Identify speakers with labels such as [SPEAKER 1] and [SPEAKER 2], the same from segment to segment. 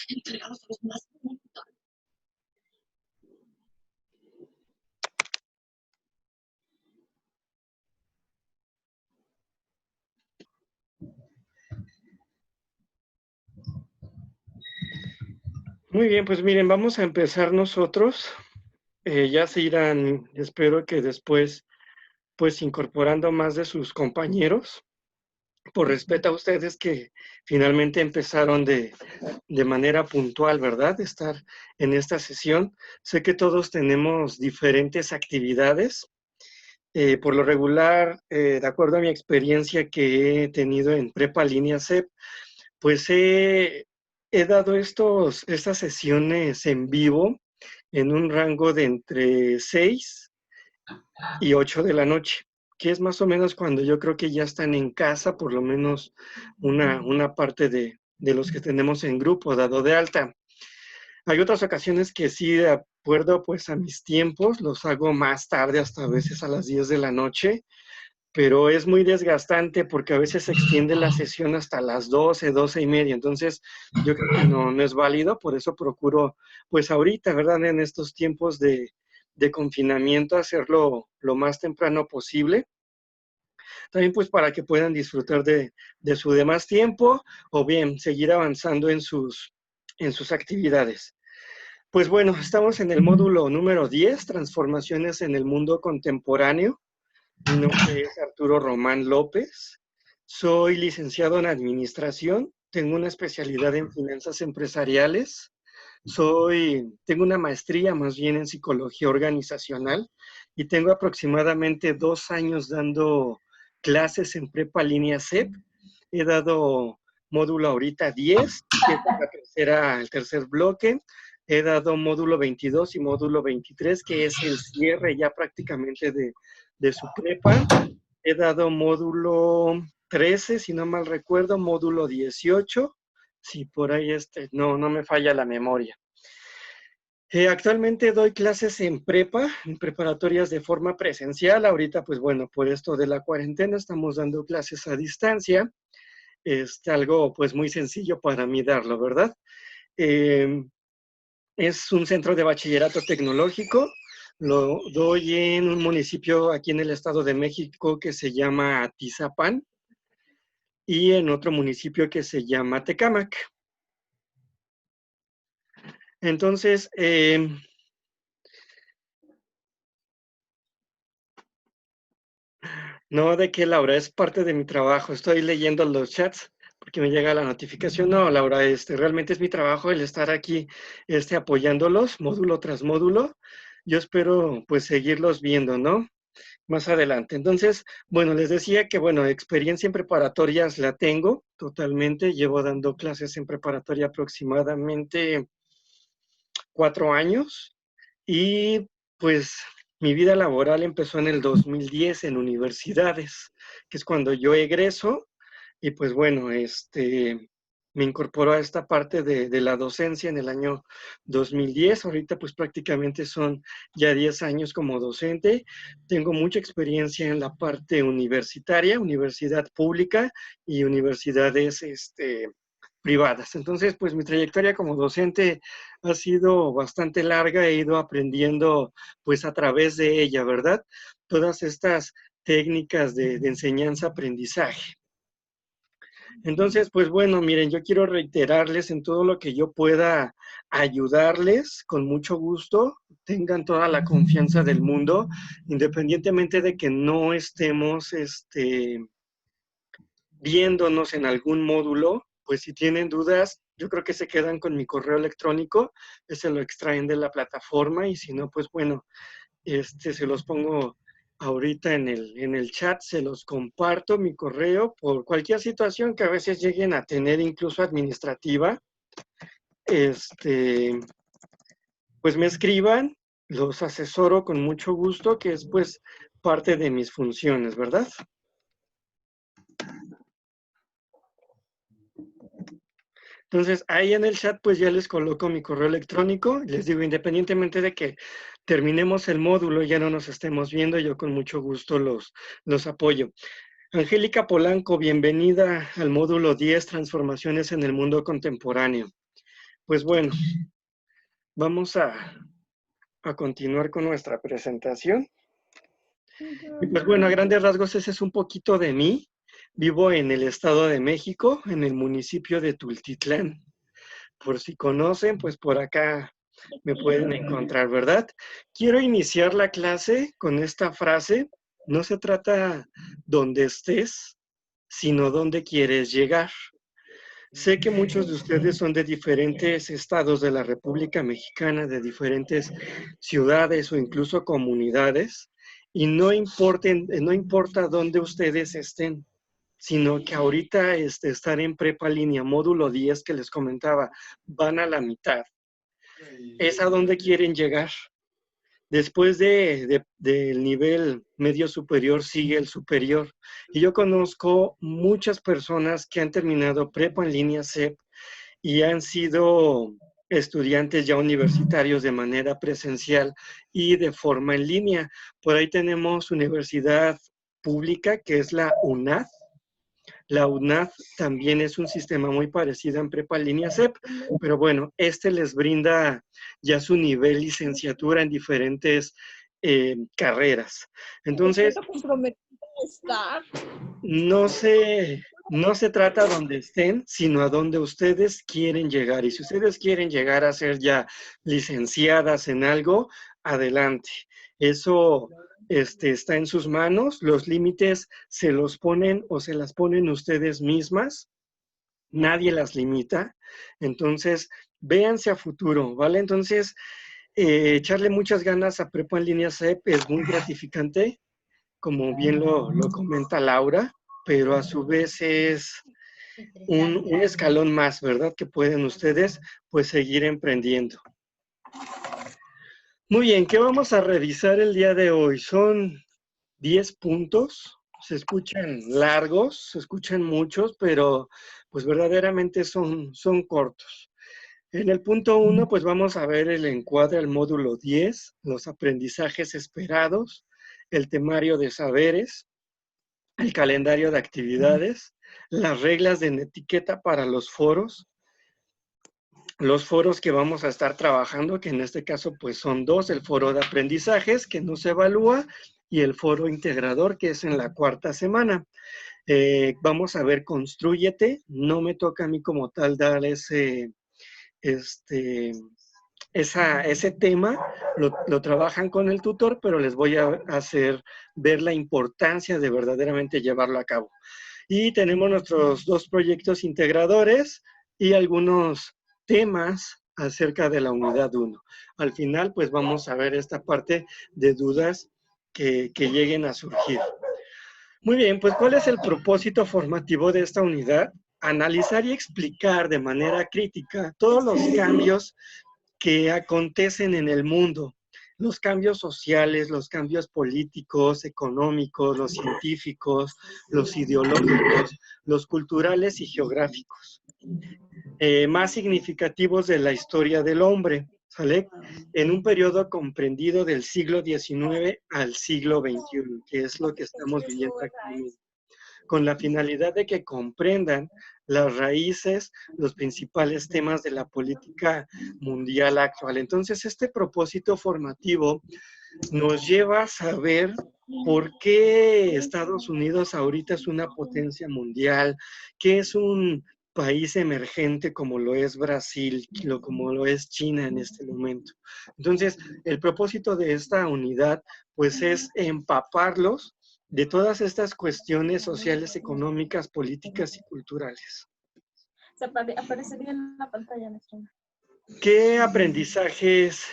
[SPEAKER 1] entregados a los más vulnerables.
[SPEAKER 2] Muy bien, pues miren, vamos a empezar nosotros. Ya se irán, espero que después, pues incorporando más de sus compañeros, por respeto a ustedes que finalmente empezaron de manera puntual, ¿verdad? De estar en esta sesión. Sé que todos tenemos diferentes actividades. Por lo regular, de acuerdo a mi experiencia que he tenido en Prepa Línea CEP, pues he dado estas sesiones en vivo en un rango de entre 6 y 8 de la noche, que es más o menos cuando yo creo que ya están en casa, por lo menos una parte de los que tenemos en grupo dado de alta. Hay otras ocasiones que sí, de acuerdo pues a mis tiempos, los hago más tarde, hasta a veces a las 10 de la noche, pero es muy desgastante porque a veces se extiende la sesión hasta las 12, 12 y media, entonces yo creo que no es válido, por eso procuro, pues ahorita, ¿verdad? En estos tiempos de confinamiento, hacerlo lo más temprano posible, también pues para que puedan disfrutar de su demás tiempo o bien seguir avanzando en sus actividades. Pues bueno, estamos en el módulo número 10, transformaciones en el mundo contemporáneo. Mi nombre es Arturo Román López, soy licenciado en Administración, tengo una especialidad en Finanzas Empresariales, tengo una maestría más bien en Psicología Organizacional y tengo aproximadamente 2 años dando clases en Prepa Línea CEP. He dado módulo ahorita 10, que es el tercer bloque. He dado módulo 22 y módulo 23, que es el cierre ya prácticamente de su prepa. He dado módulo 13, si no mal recuerdo, módulo 18, si por ahí no me falla la memoria. Actualmente doy clases en preparatorias de forma presencial. Ahorita, pues bueno, por esto de la cuarentena estamos dando clases a distancia. Algo pues muy sencillo para mí darlo, ¿verdad? Es un centro de bachillerato tecnológico. Lo doy en un municipio aquí en el Estado de México que se llama Atizapán y en otro municipio que se llama Tecámac. Entonces, no, ¿de qué, Laura? Es parte de mi trabajo. Estoy leyendo los chats porque me llega la notificación. No, Laura, realmente es mi trabajo el estar aquí apoyándolos, módulo tras módulo. Yo espero, pues, seguirlos viendo, ¿no? Más adelante. Entonces, bueno, les decía que, bueno, experiencia en preparatorias la tengo totalmente. Llevo dando clases en preparatoria aproximadamente 4 años y, pues, mi vida laboral empezó en el 2010 en universidades, que es cuando yo egreso y pues bueno, me incorporó a esta parte de la docencia en el año 2010. Ahorita pues prácticamente son ya 10 años como docente. Tengo mucha experiencia en la parte universitaria, universidad pública y universidades privadas. Entonces, pues mi trayectoria como docente ha sido bastante larga, he ido aprendiendo pues a través de ella, ¿verdad? Todas estas técnicas de enseñanza-aprendizaje. Entonces, pues bueno, miren, yo quiero reiterarles en todo lo que yo pueda ayudarles, con mucho gusto, tengan toda la confianza del mundo, independientemente de que no estemos viéndonos en algún módulo, pues si tienen dudas, yo creo que se quedan con mi correo electrónico, ese lo extraen de la plataforma y si no, pues bueno, se los pongo ahorita en el chat, se los comparto mi correo por cualquier situación que a veces lleguen a tener, incluso administrativa, pues me escriban, los asesoro con mucho gusto, que es pues parte de mis funciones, ¿verdad? Entonces, ahí en el chat, pues ya les coloco mi correo electrónico. Les digo, independientemente de que terminemos el módulo y ya no nos estemos viendo, yo con mucho gusto los apoyo. Angélica Polanco, bienvenida al módulo 10, Transformaciones en el Mundo Contemporáneo. Pues bueno, vamos a continuar con nuestra presentación. Y pues bueno, a grandes rasgos ese es un poquito de mí. Vivo en el Estado de México, en el municipio de Tultitlán. Por si conocen, pues por acá me pueden encontrar, ¿verdad? Quiero iniciar la clase con esta frase. No se trata donde estés, sino dónde quieres llegar. Sé que muchos de ustedes son de diferentes estados de la República Mexicana, de diferentes ciudades o incluso comunidades, y no importa dónde ustedes estén, sino que ahorita estar en prepa línea, módulo 10 que les comentaba, van a la mitad. Es a dónde quieren llegar. Después del nivel medio superior sigue el superior. Y yo conozco muchas personas que han terminado prepa en línea CEP y han sido estudiantes ya universitarios de manera presencial y de forma en línea. Por ahí tenemos universidad pública, que es la UNAD. La UNAD también es un sistema muy parecido en prepa línea CEP, pero bueno, este les brinda ya su nivel licenciatura en diferentes carreras. Entonces, no se trata donde estén, sino a donde ustedes quieren llegar. Y si ustedes quieren llegar a ser ya licenciadas en algo, adelante. Eso está en sus manos. Los límites se los ponen o se las ponen ustedes mismas. Nadie las limita. Entonces, véanse a futuro, ¿vale? Entonces, echarle muchas ganas a Prepa en Línea CEP es muy gratificante, como bien lo comenta Laura, pero a su vez es un escalón más, ¿verdad? Que pueden ustedes pues seguir emprendiendo. Muy bien, ¿qué vamos a revisar el día de hoy? Son 10 puntos, se escuchan largos, se escuchan muchos, pero pues verdaderamente son cortos. En el punto 1, pues vamos a ver el encuadre al módulo 10, los aprendizajes esperados, el temario de saberes, el calendario de actividades, las reglas de etiqueta para los foros que vamos a estar trabajando, que en este caso pues son dos, el foro de aprendizajes que no se evalúa y el foro integrador que es en la cuarta semana. Vamos a ver Constrúyete, no me toca a mí como tal dar ese tema, lo trabajan con el tutor, pero les voy a hacer ver la importancia de verdaderamente llevarlo a cabo. Y tenemos nuestros dos proyectos integradores y algunos temas acerca de la unidad 1. Al final, pues vamos a ver esta parte de dudas que lleguen a surgir. Muy bien, pues ¿cuál es el propósito formativo de esta unidad? Analizar y explicar de manera crítica todos los cambios que acontecen en el mundo, los cambios sociales, los cambios políticos, económicos, los científicos, los ideológicos, los culturales y geográficos, más significativos de la historia del hombre, ¿sale? En un periodo comprendido del siglo XIX al siglo XXI, que es lo que estamos viviendo actualmente, con la finalidad de que comprendan las raíces, los principales temas de la política mundial actual. Entonces, este propósito formativo nos lleva a saber por qué Estados Unidos ahorita es una potencia mundial, qué es un país emergente como lo es Brasil, como lo es China en este momento. Entonces, el propósito de esta unidad, pues, es empaparlos de todas estas cuestiones sociales, económicas, políticas y culturales.
[SPEAKER 1] Aparecería en la pantalla, nuestra.
[SPEAKER 2] ¿Qué aprendizajes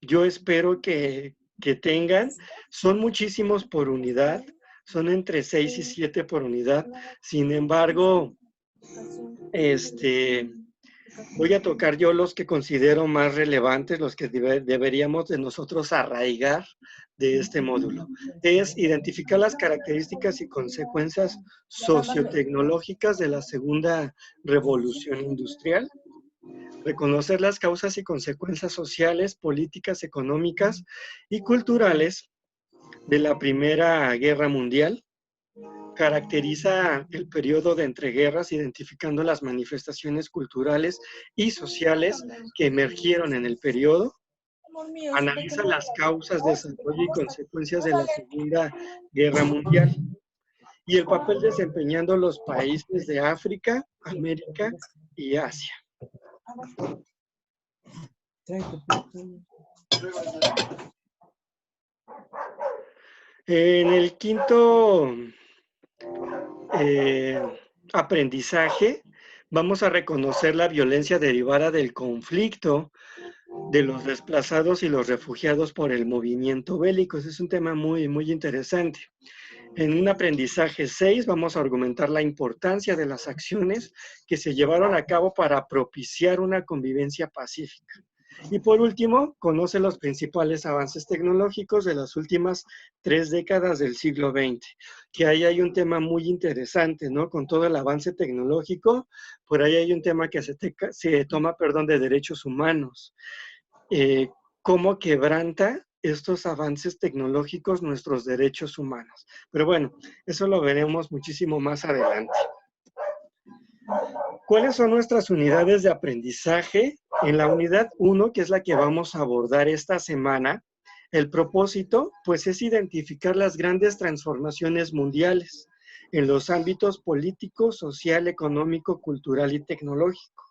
[SPEAKER 2] yo espero que tengan? Son muchísimos por unidad, son entre 6 y 7 por unidad. Sin embargo, voy a tocar yo los que considero más relevantes, los que deberíamos de nosotros arraigar de este módulo. Es identificar las características y consecuencias sociotecnológicas de la segunda revolución industrial, reconocer las causas y consecuencias sociales, políticas, económicas y culturales de la Primera Guerra Mundial, caracteriza el periodo de entreguerras, identificando las manifestaciones culturales y sociales que emergieron en el periodo.
[SPEAKER 1] Amor mío, si te
[SPEAKER 2] Analiza
[SPEAKER 1] como
[SPEAKER 2] las causas,
[SPEAKER 1] te
[SPEAKER 2] desarrollo y
[SPEAKER 1] como esta.
[SPEAKER 2] consecuencias de la
[SPEAKER 1] Órale.
[SPEAKER 2] Segunda Guerra Mundial y el papel desempeñando los países de África, América y Asia. En el quinto aprendizaje, vamos a reconocer la violencia derivada del conflicto de los desplazados y los refugiados por el movimiento bélico. Ese es un tema muy, muy interesante. En un aprendizaje 6 vamos a argumentar la importancia de las acciones que se llevaron a cabo para propiciar una convivencia pacífica. Y por último, conoce los principales avances tecnológicos de las últimas 3 décadas del siglo XX, que ahí hay un tema muy interesante, ¿no? Con todo el avance tecnológico, por ahí hay un tema que se toma, de derechos humanos. Cómo quebranta estos avances tecnológicos nuestros derechos humanos. Pero bueno, eso lo veremos muchísimo más adelante. ¿Cuáles son nuestras unidades de aprendizaje? En la unidad 1, que es la que vamos a abordar esta semana, el propósito, pues, es identificar las grandes transformaciones mundiales en los ámbitos político, social, económico, cultural y tecnológico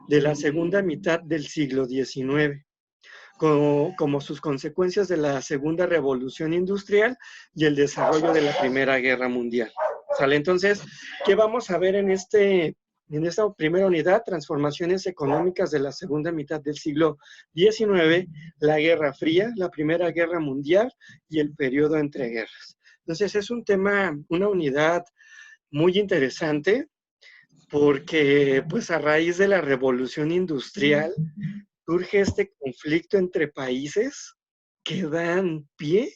[SPEAKER 2] de la segunda mitad del siglo XIX. Como sus consecuencias de la segunda revolución industrial y el desarrollo de la Primera Guerra Mundial. ¿Sale? Entonces, ¿qué vamos a ver en esta primera unidad? Transformaciones económicas de la segunda mitad del siglo XIX, la Guerra Fría, la Primera Guerra Mundial y el periodo entre guerras. Entonces, es un tema, una unidad muy interesante porque, pues, a raíz de la revolución industrial, surge este conflicto entre países que dan pie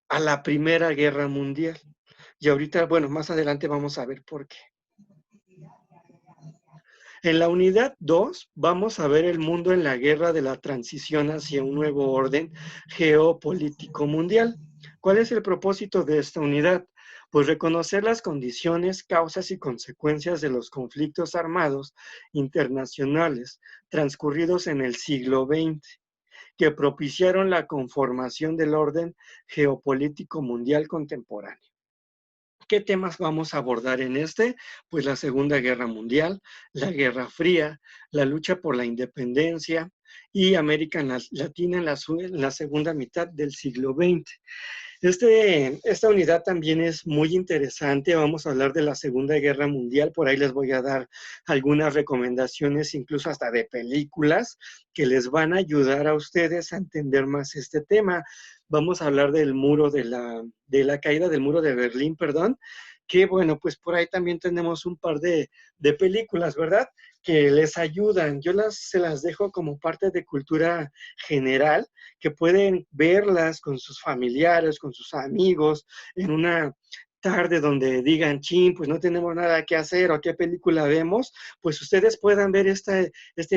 [SPEAKER 2] a la Primera Guerra Mundial. Y ahorita, bueno, más adelante vamos a ver por qué. En la unidad 2 vamos a ver el mundo en la guerra de la transición hacia un nuevo orden geopolítico mundial. ¿Cuál es el propósito de esta unidad? Pues reconocer las condiciones, causas y consecuencias de los conflictos armados internacionales transcurridos en el siglo XX, que propiciaron la conformación del orden geopolítico mundial contemporáneo. ¿Qué temas vamos a abordar en este? Pues la Segunda Guerra Mundial, la Guerra Fría, la lucha por la independencia y América Latina en la segunda mitad del siglo XX. Esta unidad también es muy interesante. Vamos a hablar de la Segunda Guerra Mundial. Por ahí les voy a dar algunas recomendaciones, incluso hasta de películas, que les van a ayudar a ustedes a entender más este tema. Vamos a hablar del de la caída del muro de Berlín, que bueno, pues por ahí también tenemos un par de películas, ¿verdad? Que les ayudan. Se las dejo como parte de cultura general, que pueden verlas con sus familiares, con sus amigos, en una tarde donde digan, chin, pues no tenemos nada que hacer o qué película vemos, pues ustedes puedan ver este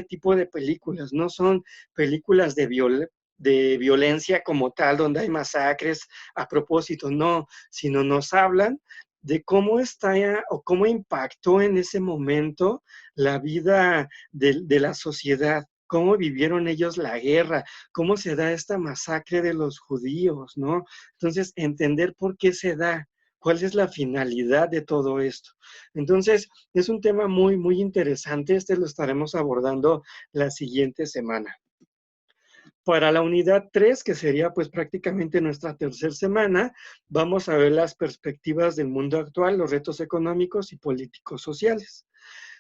[SPEAKER 2] tipo de películas. No son películas de violencia como tal, donde hay masacres a propósito, no, sino nos hablan de cómo está o cómo impactó en ese momento la vida de la sociedad, cómo vivieron ellos la guerra, cómo se da esta masacre de los judíos, ¿no? Entonces, entender por qué se da, cuál es la finalidad de todo esto. Entonces, es un tema muy, muy interesante. Lo estaremos abordando la siguiente semana. Para la unidad 3, que sería pues prácticamente nuestra tercera semana, vamos a ver las perspectivas del mundo actual, los retos económicos y políticos sociales.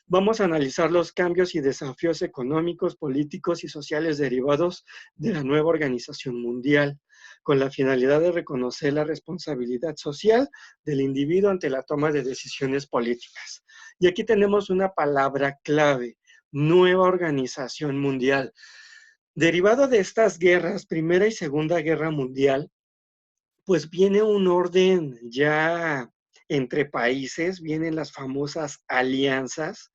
[SPEAKER 2] Vamos a analizar los cambios y desafíos económicos, políticos y sociales derivados de la nueva organización mundial, con la finalidad de reconocer la responsabilidad social del individuo ante la toma de decisiones políticas. Y aquí tenemos una palabra clave: nueva organización mundial. Derivado de estas guerras, Primera y Segunda Guerra Mundial, pues viene un orden ya entre países, vienen las famosas alianzas,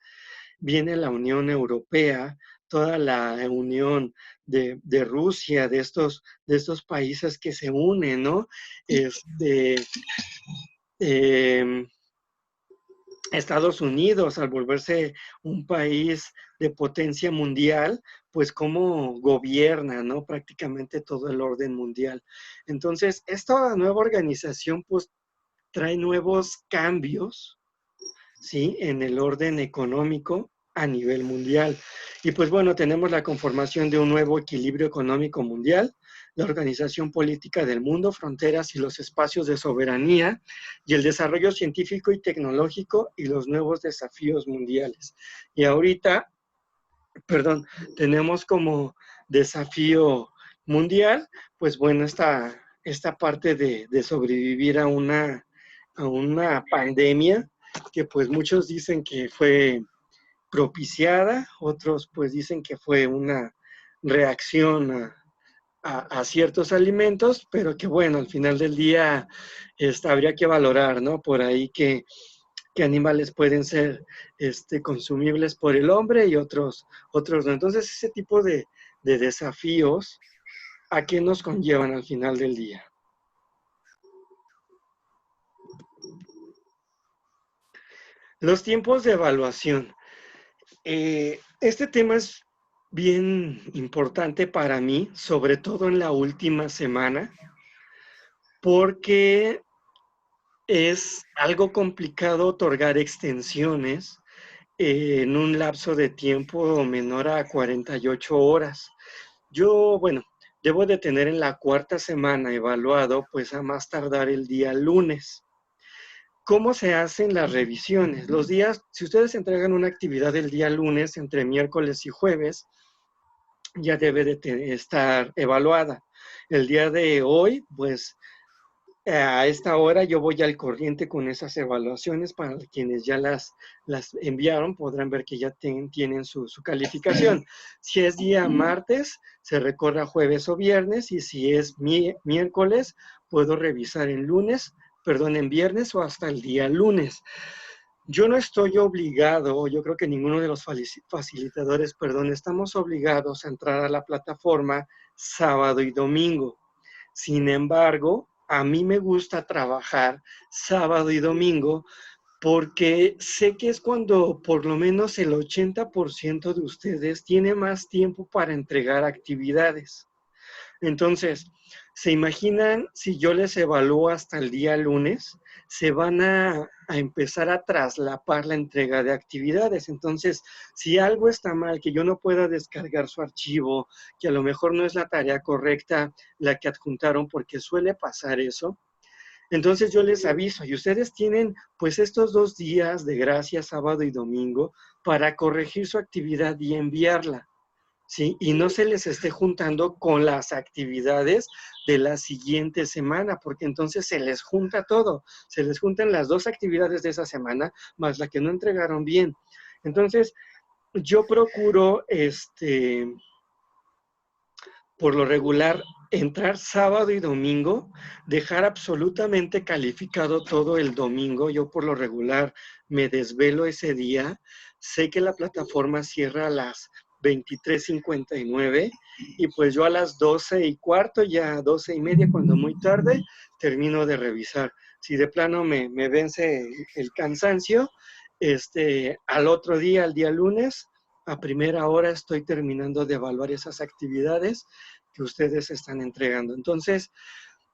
[SPEAKER 2] viene la Unión Europea, toda la unión de Rusia, de estos países que se unen, ¿no? Estados Unidos, al volverse un país de potencia mundial, pues cómo gobierna, ¿no? Prácticamente todo el orden mundial. Entonces, esta nueva organización, pues, trae nuevos cambios, ¿sí? En el orden económico a nivel mundial. Y pues bueno, tenemos la conformación de un nuevo equilibrio económico mundial, la organización política del mundo, fronteras y los espacios de soberanía, y el desarrollo científico y tecnológico y los nuevos desafíos mundiales. Y ahorita, perdón, tenemos como desafío mundial, pues bueno, esta parte de sobrevivir a una pandemia que pues muchos dicen que fue propiciada, otros pues dicen que fue una reacción a ciertos alimentos, pero que bueno, al final del día habría que valorar, ¿no? Por ahí que animales pueden ser consumibles por el hombre y otros no. Entonces, ese tipo de desafíos, ¿a qué nos conllevan al final del día? Los tiempos de evaluación. Este tema es bien importante para mí, sobre todo en la última semana, porque es algo complicado otorgar extensiones en un lapso de tiempo menor a 48 horas. Yo, bueno, debo de tener en la cuarta semana evaluado, pues a más tardar el día lunes. ¿Cómo se hacen las revisiones? Los días, si ustedes entregan una actividad el día lunes, entre miércoles y jueves, ya debe de estar evaluada. El día de hoy, pues a esta hora yo voy al corriente con esas evaluaciones. Para quienes ya las enviaron, podrán ver que ya tienen su calificación. Si es día martes, se recorre jueves o viernes, y si es miércoles, puedo revisar en viernes o hasta el día lunes. Yo no estoy obligado, yo creo que ninguno de los facilitadores, estamos obligados a entrar a la plataforma sábado y domingo. Sin embargo, a mí me gusta trabajar sábado y domingo porque sé que es cuando por lo menos el 80% de ustedes tiene más tiempo para entregar actividades. Entonces, ¿se imaginan si yo les evalúo hasta el día lunes? Se van a empezar a traslapar la entrega de actividades. Entonces, si algo está mal, que yo no pueda descargar su archivo, que a lo mejor no es la tarea correcta la que adjuntaron, porque suele pasar eso, entonces yo les aviso y ustedes tienen pues estos 2 días de gracia, sábado y domingo, para corregir su actividad y enviarla. ¿Sí? Y no se les esté juntando con las actividades de la siguiente semana, porque entonces se les junta todo, se les juntan las 2 actividades de esa semana, más la que no entregaron bien. Entonces, yo procuro, por lo regular, entrar sábado y domingo, dejar absolutamente calificado todo el domingo. Yo por lo regular me desvelo ese día. Sé que la plataforma cierra a las 23:59 y pues yo a las 12:15, ya 12:30, cuando muy tarde, termino de revisar. Si de plano me vence el cansancio, al otro día, al día lunes, a primera hora estoy terminando de evaluar esas actividades que ustedes están entregando. Entonces,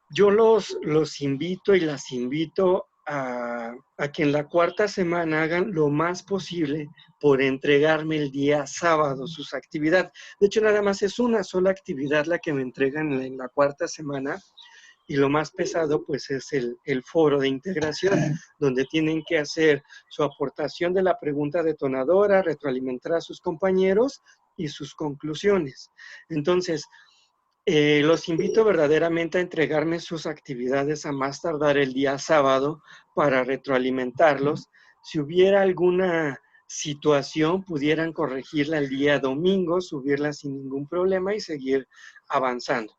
[SPEAKER 2] yo los invito y las invito a que en la cuarta semana hagan lo más posible por entregarme el día sábado sus actividades. De hecho, nada más es una sola actividad la que me entregan en la cuarta semana, y lo más pesado pues es el foro de integración, donde tienen que hacer su aportación de la pregunta detonadora, retroalimentar a sus compañeros y sus conclusiones. Entonces, los invito verdaderamente a entregarme sus actividades a más tardar el día sábado para retroalimentarlos. Si hubiera alguna situación, pudieran corregirla el día domingo, subirla sin ningún problema y seguir avanzando.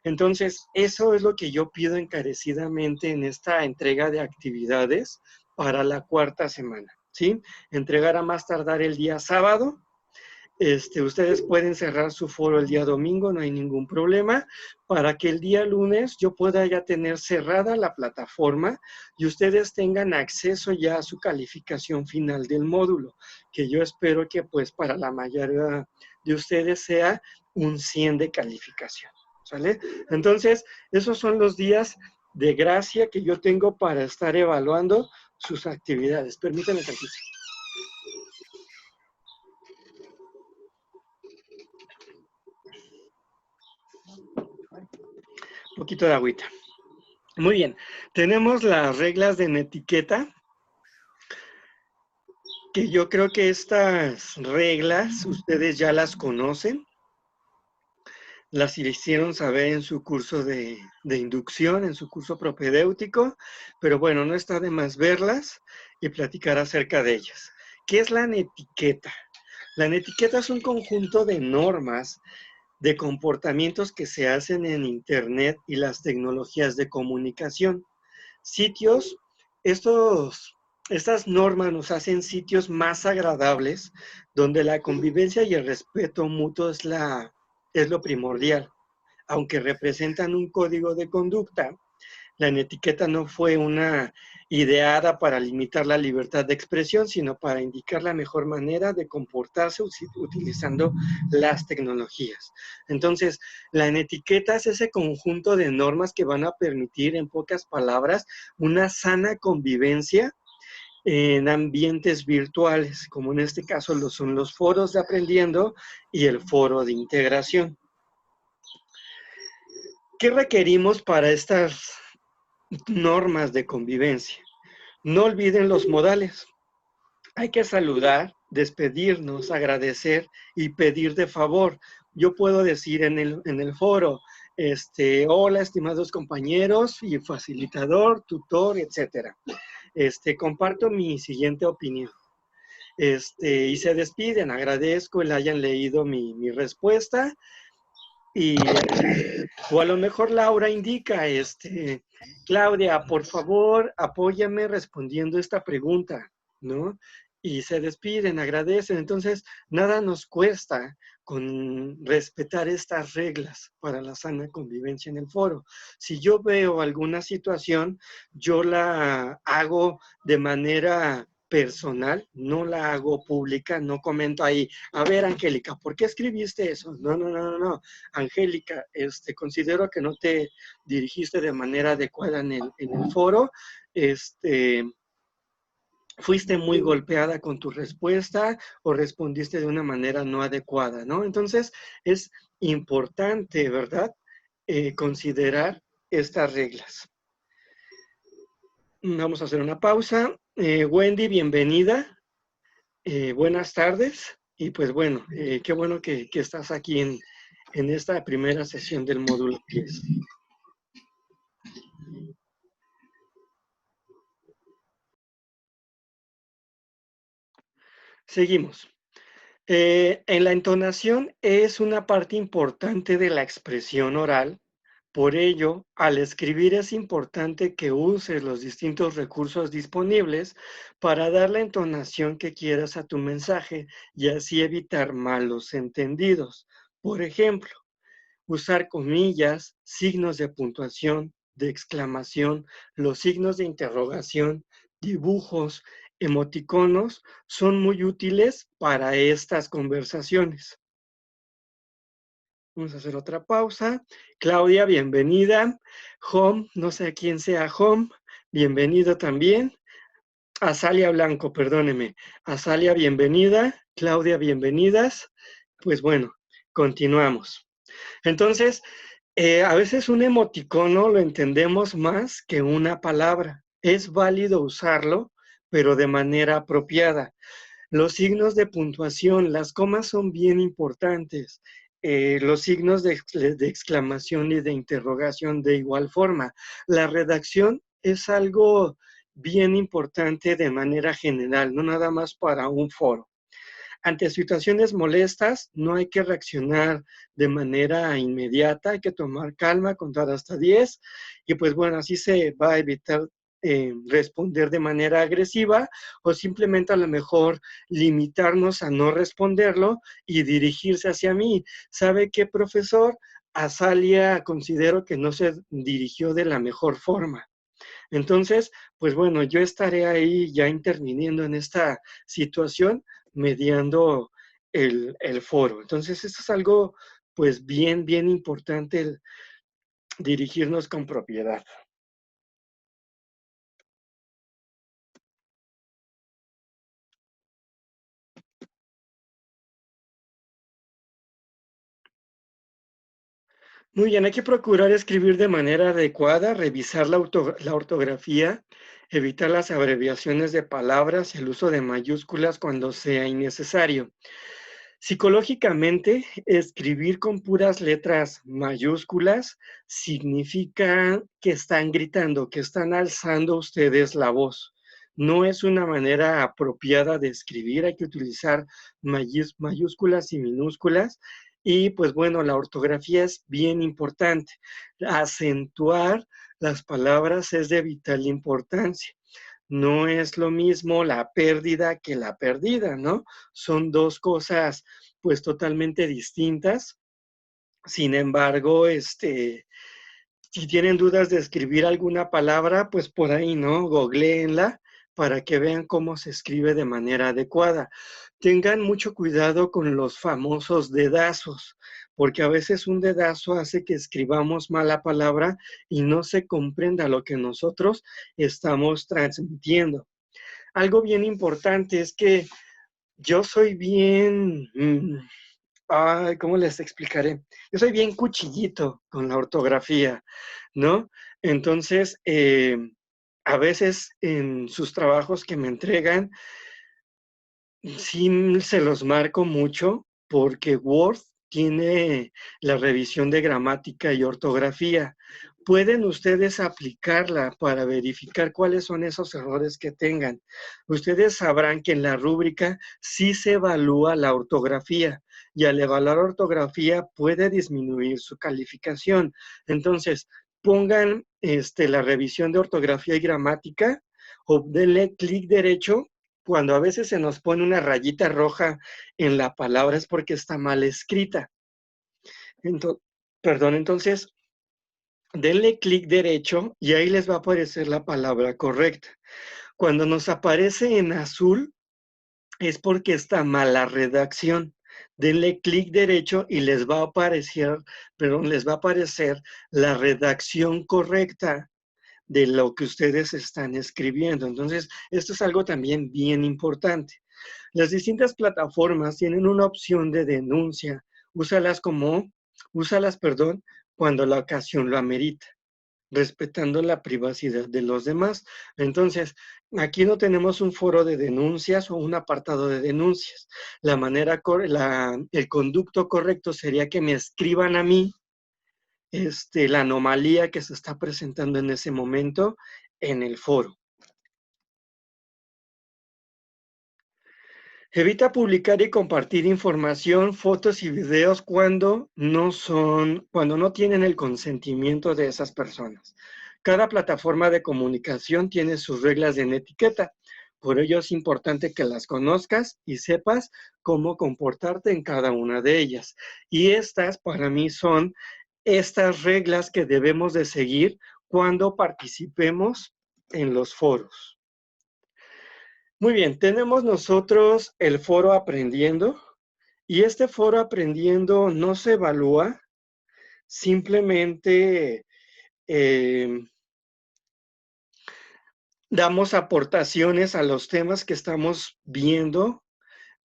[SPEAKER 2] Entonces, eso es lo que yo pido encarecidamente en esta entrega de actividades para la cuarta semana, ¿sí? Entregar a más tardar el día sábado, Ustedes pueden cerrar su foro el día domingo, no hay ningún problema, para que el día lunes yo pueda ya tener cerrada la plataforma y ustedes tengan acceso ya a su calificación final del módulo, que yo espero que pues para la mayoría de ustedes sea un 100 de calificación, ¿sale? Entonces, esos son los días de gracia que yo tengo para estar evaluando sus actividades. Permítanme tantito. Un poquito de agüita. Muy bien, tenemos las reglas de etiqueta, que yo creo que estas reglas ustedes ya las conocen, las hicieron saber en su curso de inducción, en su curso propedéutico, pero bueno, no está de más verlas y platicar acerca de ellas. ¿Qué es la netiqueta? La netiqueta es un conjunto de normas de comportamientos que se hacen en Internet y las tecnologías de comunicación. Sitios, estas normas nos hacen sitios más agradables, donde la convivencia y el respeto mutuo es lo primordial. Aunque representan un código de conducta, la etiqueta no fue una ideada para limitar la libertad de expresión, sino para indicar la mejor manera de comportarse utilizando las tecnologías. Entonces, la etiqueta es ese conjunto de normas que van a permitir, en pocas palabras, una sana convivencia en ambientes virtuales, como en este caso son los foros de aprendiendo y el foro de integración. ¿Qué requerimos para estas normas de convivencia? No olviden los modales. Hay que saludar, despedirnos, agradecer y pedir de favor. Yo puedo decir en el foro, hola, estimados compañeros y facilitador, tutor, etcétera. Comparto mi siguiente opinión. Y se despiden, agradezco el hayan leído mi respuesta. O a lo mejor Laura indica, Claudia, por favor, apóyame respondiendo esta pregunta, ¿no? Y se despiden, agradecen. Entonces, nada nos cuesta con respetar estas reglas para la sana convivencia en el foro. Si yo veo alguna situación, yo la hago de manera personal, no la hago pública, no comento ahí, a ver, Angélica, ¿por qué escribiste eso? No. Angélica, considero que no te dirigiste de manera adecuada en el foro, fuiste muy golpeada con tu respuesta o respondiste de una manera no adecuada, ¿no? Entonces, es importante, ¿verdad?, considerar estas reglas. Vamos a hacer una pausa. Wendy, bienvenida. Buenas tardes. Y pues bueno, qué bueno que estás aquí en esta primera sesión del módulo 10. Seguimos. En la entonación es una parte importante de la expresión oral. Por ello, al escribir es importante que uses los distintos recursos disponibles para dar la entonación que quieras a tu mensaje y así evitar malos entendidos. Por ejemplo, usar comillas, signos de puntuación, de exclamación, los signos de interrogación, dibujos, emoticonos son muy útiles para estas conversaciones. Vamos a hacer otra pausa. Claudia, bienvenida. Home, no sé quién sea Home, bienvenido también. Azalia Blanco, perdóneme. Azalia, bienvenida. Claudia, bienvenidas. Pues bueno, continuamos. Entonces, a veces un emoticono lo entendemos más que una palabra. Es válido usarlo, pero de manera apropiada. Los signos de puntuación, las comas son bien importantes. Los signos de exclamación y de interrogación de igual forma. La redacción es algo bien importante de manera general, no nada más para un foro. Ante situaciones molestas, no hay que reaccionar de manera inmediata, hay que tomar calma, contar hasta 10, y pues bueno, así se va a evitar responder de manera agresiva o simplemente a lo mejor limitarnos a no responderlo y dirigirse hacia mí. ¿Sabe qué, profesor? Azalia considero que no se dirigió de la mejor forma. Entonces, pues bueno, yo estaré ahí ya interviniendo en esta situación, mediando el foro. Entonces, esto es algo pues bien, bien importante, el dirigirnos con propiedad. Muy bien, hay que procurar escribir de manera adecuada, revisar la ortografía, evitar las abreviaciones de palabras y el uso de mayúsculas cuando sea innecesario. Psicológicamente, escribir con puras letras mayúsculas significa que están gritando, que están alzando ustedes la voz. No es una manera apropiada de escribir, hay que utilizar mayúsculas y minúsculas. Y pues bueno, la ortografía es bien importante. Acentuar las palabras es de vital importancia. No es lo mismo la pérdida que la perdida, ¿no? Son dos cosas pues totalmente distintas. Sin embargo, si tienen dudas de escribir alguna palabra, pues por ahí, ¿no? Googleenla para que vean cómo se escribe de manera adecuada. Tengan mucho cuidado con los famosos dedazos, porque a veces un dedazo hace que escribamos mal la palabra y no se comprenda lo que nosotros estamos transmitiendo. Algo bien importante es que yo soy bien, ¿cómo les explicaré? Yo soy bien cuchillito con la ortografía, ¿no? Entonces, a veces en sus trabajos que me entregan, sí se los marco mucho porque Word tiene la revisión de gramática y ortografía. Pueden ustedes aplicarla para verificar cuáles son esos errores que tengan. Ustedes sabrán que en la rúbrica sí se evalúa la ortografía y al evaluar ortografía puede disminuir su calificación. Entonces, pongan la revisión de ortografía y gramática o denle clic derecho cuando a veces se nos pone una rayita roja en la palabra es porque está mal escrita. Entonces, denle clic derecho y ahí les va a aparecer la palabra correcta. Cuando nos aparece en azul es porque está mal la redacción. Denle clic derecho y les va a aparecer, les va a aparecer la redacción correcta de lo que ustedes están escribiendo. Entonces, esto es algo también bien importante. Las distintas plataformas tienen una opción de denuncia. Úsalas, cuando la ocasión lo amerita, respetando la privacidad de los demás. Entonces, aquí no tenemos un foro de denuncias o un apartado de denuncias. El conducto correcto sería que me escriban a mí la anomalía que se está presentando en ese momento en el foro. Evita publicar y compartir información, fotos y videos cuando no tienen el consentimiento de esas personas. Cada plataforma de comunicación tiene sus reglas de etiqueta. Por ello es importante que las conozcas y sepas cómo comportarte en cada una de ellas. Y estas para mí son estas reglas que debemos de seguir cuando participemos en los foros. Muy bien, tenemos nosotros el foro aprendiendo y este foro aprendiendo no se evalúa, simplemente damos aportaciones a los temas que estamos viendo.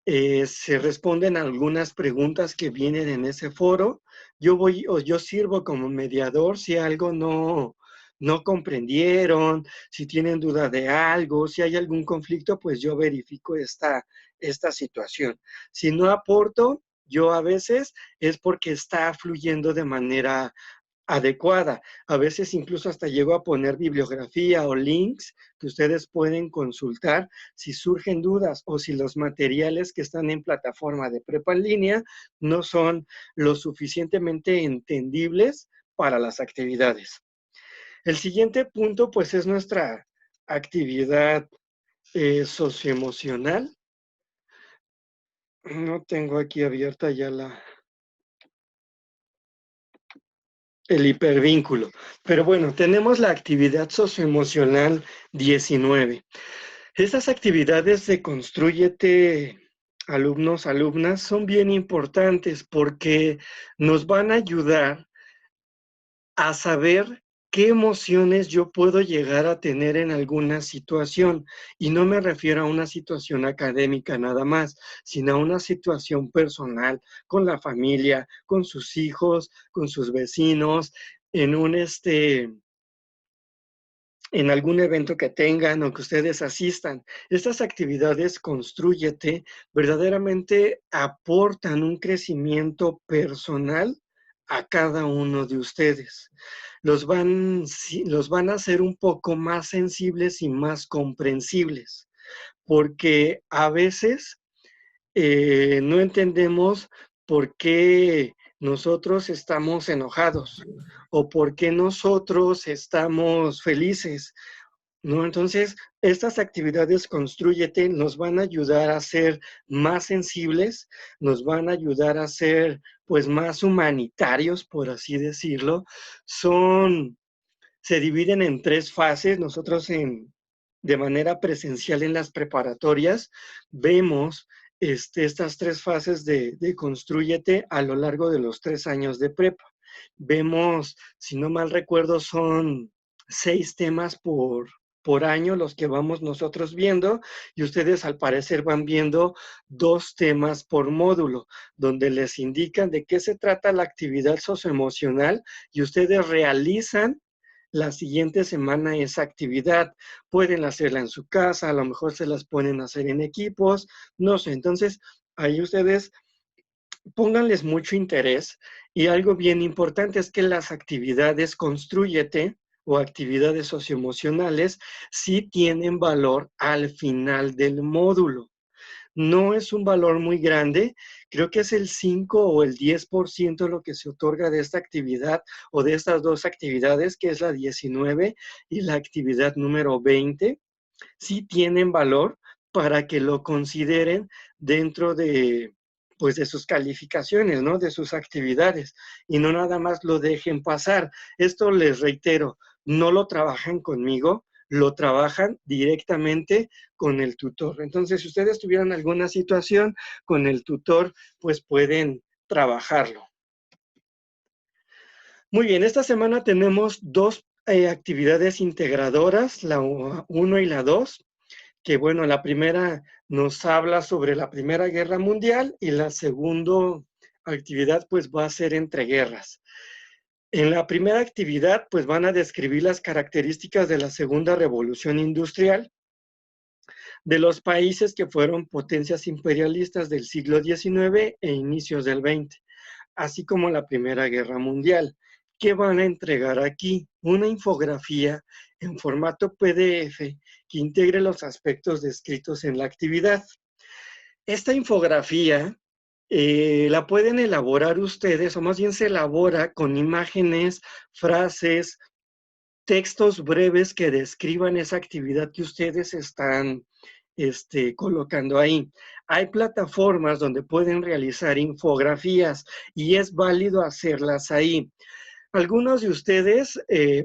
[SPEAKER 2] Se responden algunas preguntas que vienen en ese foro. Yo sirvo como mediador si algo no comprendieron, si tienen duda de algo, si hay algún conflicto, pues yo verifico esta situación. Si no aporto, yo a veces es porque está fluyendo de manera adecuada. A veces incluso hasta llego a poner bibliografía o links que ustedes pueden consultar si surgen dudas o si los materiales que están en plataforma de prepa en línea no son lo suficientemente entendibles para las actividades. El siguiente punto pues es nuestra actividad socioemocional. No tengo aquí abierta ya el hipervínculo. Pero bueno, tenemos la actividad socioemocional 19. Esas actividades de Constrúyete, alumnos, alumnas, son bien importantes porque nos van a ayudar a saber qué emociones yo puedo llegar a tener en alguna situación. Y no me refiero a una situación académica nada más, sino a una situación personal, con la familia, con sus hijos, con sus vecinos, en en algún evento que tengan o que ustedes asistan. Estas actividades Constrúyete verdaderamente aportan un crecimiento personal a cada uno de ustedes. Los van a hacer un poco más sensibles y más comprensibles, porque a veces no entendemos por qué nosotros estamos enojados o por qué nosotros estamos felices, ¿no? Entonces, estas actividades Constrúyete nos van a ayudar a ser más sensibles, nos van a ayudar a ser pues más humanitarios, por así decirlo. Se dividen en 3 fases. Nosotros de manera presencial en las preparatorias vemos estas 3 fases de Constrúyete a lo largo de los 3 años de prepa. Vemos, si no mal recuerdo, son 6 temas por año los que vamos nosotros viendo, y ustedes al parecer van viendo 2 temas por módulo, donde les indican de qué se trata la actividad socioemocional y ustedes realizan la siguiente semana esa actividad. Pueden hacerla en su casa, a lo mejor se las ponen a hacer en equipos, no sé. Entonces, ahí ustedes pónganles mucho interés, y algo bien importante es que las actividades Constrúyete o actividades socioemocionales sí tienen valor al final del módulo. No es un valor muy grande, creo que es el 5 o el 10% lo que se otorga de esta actividad o de estas 2 actividades, que es la 19 y la actividad número 20. Sí tienen valor para que lo consideren dentro pues de sus calificaciones, ¿no? De sus actividades, y no nada más lo dejen pasar. Esto les reitero, no lo trabajan conmigo, lo trabajan directamente con el tutor. Entonces, si ustedes tuvieran alguna situación con el tutor, pues pueden trabajarlo. Muy bien, esta semana tenemos 2 actividades integradoras, la 1 y la 2. Que bueno, la primera nos habla sobre la Primera Guerra Mundial y la segunda actividad pues va a ser entre guerras. En la primera actividad pues van a describir las características de la Segunda Revolución Industrial de los países que fueron potencias imperialistas del siglo XIX e inicios del XX, así como la Primera Guerra Mundial. ¿Qué van a entregar aquí? Una infografía en formato PDF que integre los aspectos descritos en la actividad. Esta infografía la pueden elaborar ustedes, o más bien se elabora con imágenes, frases, textos breves que describan esa actividad que ustedes están colocando ahí. Hay plataformas donde pueden realizar infografías y es válido hacerlas ahí. Algunos de ustedes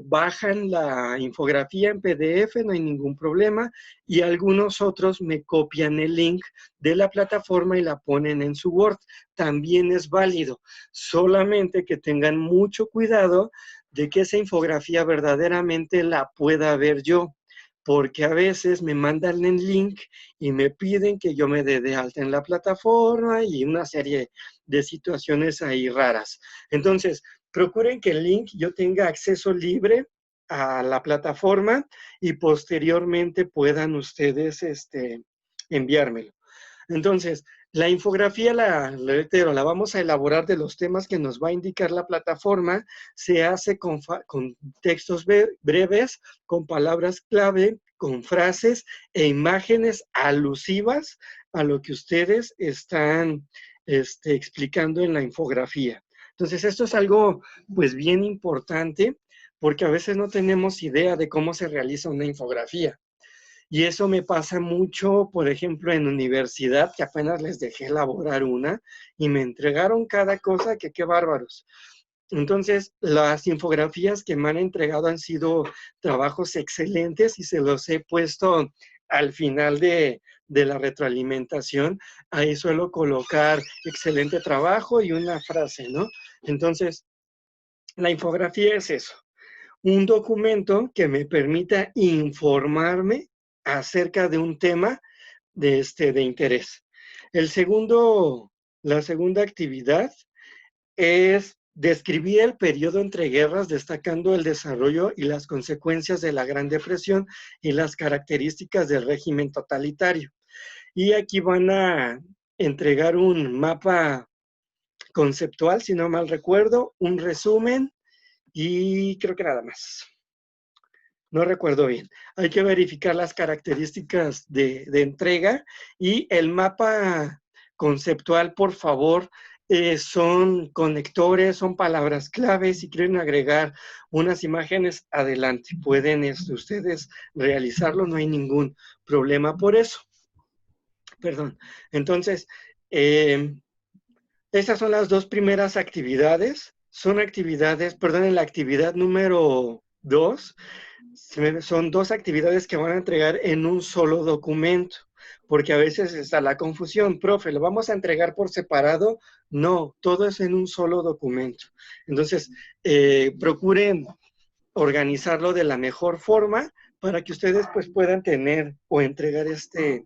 [SPEAKER 2] bajan la infografía en PDF, no hay ningún problema, y algunos otros me copian el link de la plataforma y la ponen en su Word. También es válido, solamente que tengan mucho cuidado de que esa infografía verdaderamente la pueda ver yo, porque a veces me mandan el link y me piden que yo me dé de alta en la plataforma y una serie de situaciones ahí raras. Entonces, procuren que el link yo tenga acceso libre a la plataforma y posteriormente puedan ustedes enviármelo. Entonces, la infografía, reitero, la vamos a elaborar de los temas que nos va a indicar la plataforma. Se hace con textos breves, con palabras clave, con frases e imágenes alusivas a lo que ustedes están explicando en la infografía. Entonces, esto es algo pues bien importante, porque a veces no tenemos idea de cómo se realiza una infografía. Y eso me pasa mucho, por ejemplo, en universidad, que apenas les dejé elaborar una y me entregaron cada cosa que qué bárbaros. Entonces, las infografías que me han entregado han sido trabajos excelentes y se los he puesto al final de la retroalimentación. Ahí suelo colocar excelente trabajo y una frase, ¿no? Entonces, la infografía es eso, un documento que me permita informarme acerca de un tema de interés. La segunda actividad es describir el periodo entre guerras, destacando el desarrollo y las consecuencias de la Gran Depresión y las características del régimen totalitario. Y aquí van a entregar un mapa conceptual, si no mal recuerdo, un resumen y creo que nada más. No recuerdo bien. Hay que verificar las características de entrega y el mapa conceptual, por favor, son conectores, son palabras claves. Si quieren agregar unas imágenes, adelante. Pueden ustedes realizarlo, no hay ningún problema por eso. Perdón. Entonces, esas son las dos primeras actividades. Son actividades, perdonen, la actividad número 2 son dos actividades que van a entregar en un solo documento, porque a veces está la confusión, profe, ¿lo vamos a entregar por separado? No, todo es en un solo documento. Entonces, procuren organizarlo de la mejor forma para que ustedes pues puedan tener o entregar este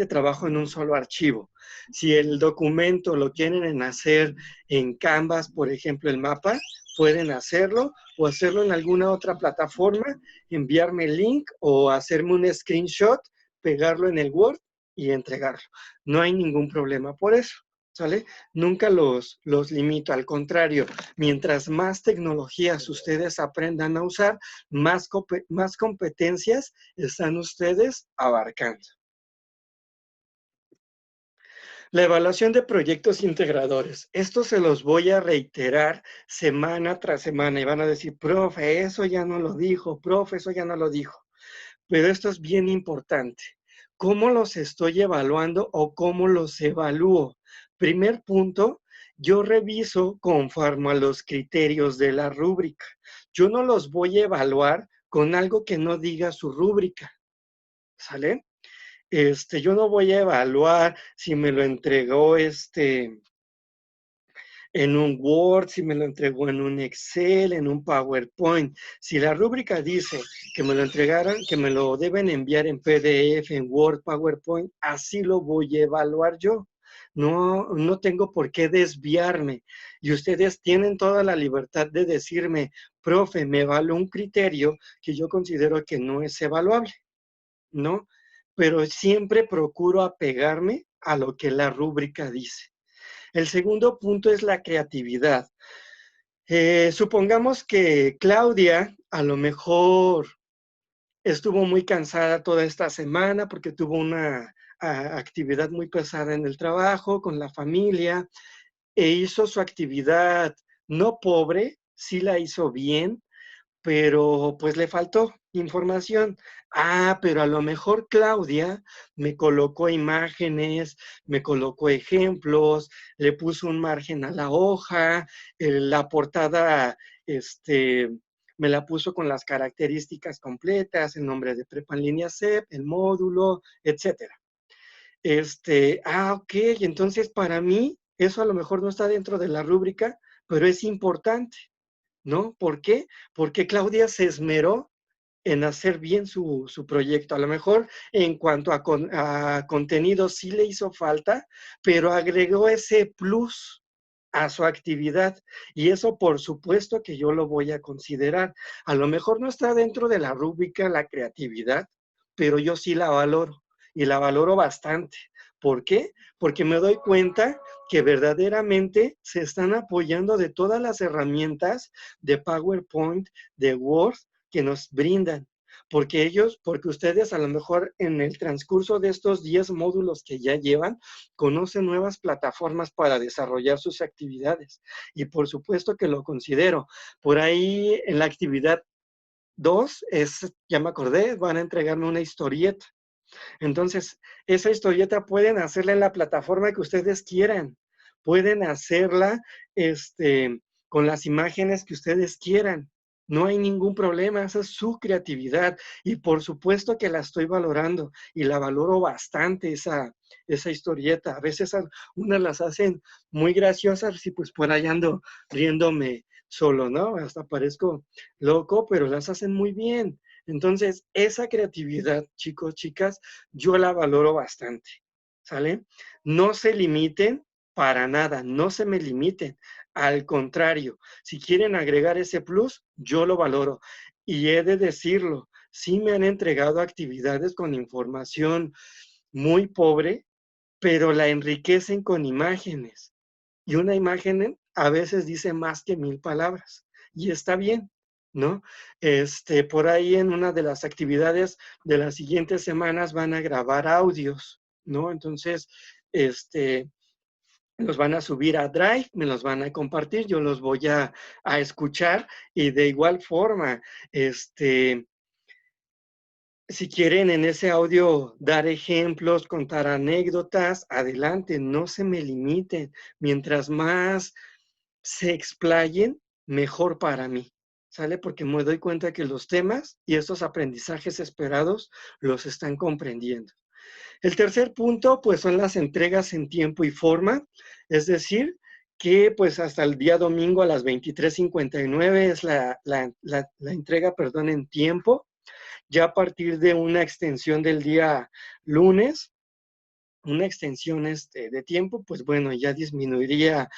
[SPEAKER 2] trabajo en un solo archivo. Si el documento lo quieren hacer en Canvas, por ejemplo, el mapa, pueden hacerlo o hacerlo en alguna otra plataforma, enviarme el link o hacerme un screenshot, pegarlo en el Word y entregarlo. No hay ningún problema por eso, ¿sale? Nunca los limito, al contrario, mientras más tecnologías ustedes aprendan a usar, más competencias están ustedes abarcando. La evaluación de proyectos integradores. Esto se los voy a reiterar semana tras semana y van a decir, profe, eso ya no lo dijo, profe, eso ya no lo dijo. Pero esto es bien importante. ¿Cómo los estoy evaluando o cómo los evalúo? Primer punto, yo reviso conforme a los criterios de la rúbrica. Yo no los voy a evaluar con algo que no diga su rúbrica, ¿sale? Yo no voy a evaluar si me lo entregó en un Word, si me lo entregó en un Excel, en un PowerPoint. Si la rúbrica dice que me lo entregaran, que me lo deben enviar en PDF, en Word, PowerPoint, así lo voy a evaluar yo. No tengo por qué desviarme. Y ustedes tienen toda la libertad de decirme, profe, me evaluó un criterio que yo considero que no es evaluable, ¿no? Pero siempre procuro apegarme a lo que la rúbrica dice. El segundo punto es la creatividad. Supongamos que Claudia a lo mejor estuvo muy cansada toda esta semana porque tuvo una actividad muy pesada en el trabajo, con la familia, e hizo su actividad no pobre, sí la hizo bien, pero pues le faltó información. Ah, pero a lo mejor Claudia me colocó imágenes, me colocó ejemplos, le puso un margen a la hoja, la portada, me la puso con las características completas, el nombre de prepa en línea CEP, el módulo, etcétera. Ok, entonces para mí eso a lo mejor no está dentro de la rúbrica, pero es importante, ¿no? ¿Por qué? Porque Claudia se esmeró en hacer bien su proyecto. A lo mejor en cuanto a contenido sí le hizo falta, pero agregó ese plus a su actividad y eso por supuesto que yo lo voy a considerar. A lo mejor no está dentro de la rúbrica la creatividad, pero yo sí la valoro y la valoro bastante. ¿Por qué? Porque me doy cuenta que verdaderamente se están apoyando de todas las herramientas de PowerPoint, de Word, que nos brindan. Porque ustedes a lo mejor en el transcurso de estos 10 módulos que ya llevan, conocen nuevas plataformas para desarrollar sus actividades. Y por supuesto que lo considero. Por ahí en la actividad 2, ya me acordé, van a entregarme una historieta. Entonces, esa historieta pueden hacerla en la plataforma que ustedes quieran. Pueden hacerla con las imágenes que ustedes quieran. No hay ningún problema, esa es su creatividad. Y por supuesto que la estoy valorando y la valoro bastante esa historieta. A veces unas las hacen muy graciosas y pues por ahí ando riéndome solo, ¿no? Hasta parezco loco, pero las hacen muy bien. Entonces, esa creatividad, chicos, chicas, yo la valoro bastante, ¿sale? No se limiten para nada, no se me limiten. Al contrario, si quieren agregar ese plus, yo lo valoro. Y he de decirlo, sí me han entregado actividades con información muy pobre, pero la enriquecen con imágenes. Y una imagen a veces dice más que 1000 palabras. Y está bien, ¿no? Por ahí en una de las actividades de las siguientes semanas van a grabar audios, ¿no? Entonces, los van a subir a Drive, me los van a compartir, yo los voy a escuchar y de igual forma, si quieren en ese audio dar ejemplos, contar anécdotas, adelante, no se me limiten. Mientras más se explayen, mejor para mí, ¿sale? Porque me doy cuenta que los temas y estos aprendizajes esperados los están comprendiendo. El tercer punto, pues, son las entregas en tiempo y forma, es decir, que pues hasta el día domingo a las 23:59 es la entrega, perdón, en tiempo. Ya a partir de una extensión del día lunes, una extensión de tiempo, pues bueno, ya disminuiría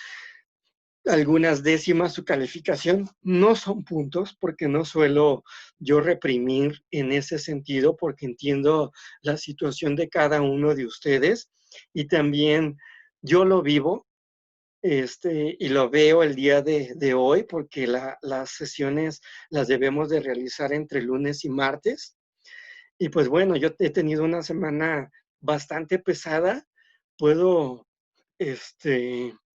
[SPEAKER 2] algunas décimas su calificación. No son puntos, porque no suelo yo reprimir en ese sentido, porque entiendo la situación de cada uno de ustedes y también yo lo vivo. Y lo veo el día de hoy porque las sesiones las debemos de realizar entre lunes y martes. Y pues bueno, yo he tenido una semana bastante pesada. Puedo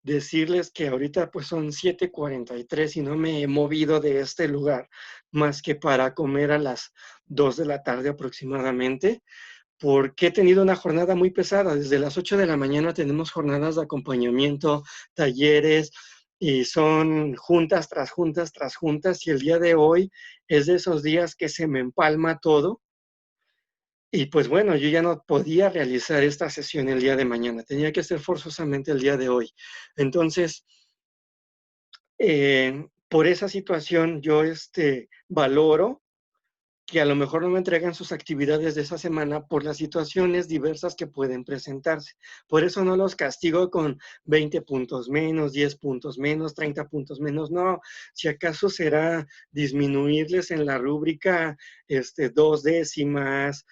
[SPEAKER 2] decirles que ahorita pues son 7:43 y no me he movido de este lugar más que para comer a las 2 de la tarde aproximadamente, porque he tenido una jornada muy pesada. Desde las 8 de la mañana tenemos jornadas de acompañamiento, talleres, y son juntas tras juntas tras juntas, y el día de hoy es de esos días que se me empalma todo. Y pues bueno, yo ya no podía realizar esta sesión el día de mañana, tenía que ser forzosamente el día de hoy. Entonces, por esa situación yo valoro que a lo mejor no me entregan sus actividades de esa semana por las situaciones diversas que pueden presentarse. Por eso no los castigo con 20 puntos menos, 10 puntos menos, 30 puntos menos, no. Si acaso será disminuirles en la rúbrica 2 décimas,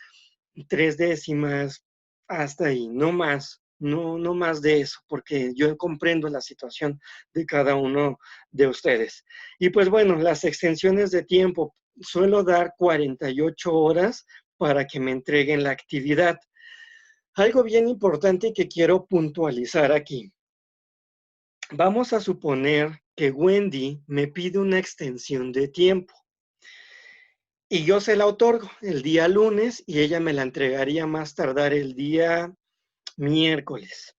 [SPEAKER 2] 3 décimas, hasta ahí, no más. No más de eso, porque yo comprendo la situación de cada uno de ustedes. Y pues bueno, las extensiones de tiempo, suelo dar 48 horas para que me entreguen la actividad. Algo bien importante que quiero puntualizar aquí. Vamos a suponer que Wendy me pide una extensión de tiempo y yo se la otorgo el día lunes y ella me la entregaría más tardar el día miércoles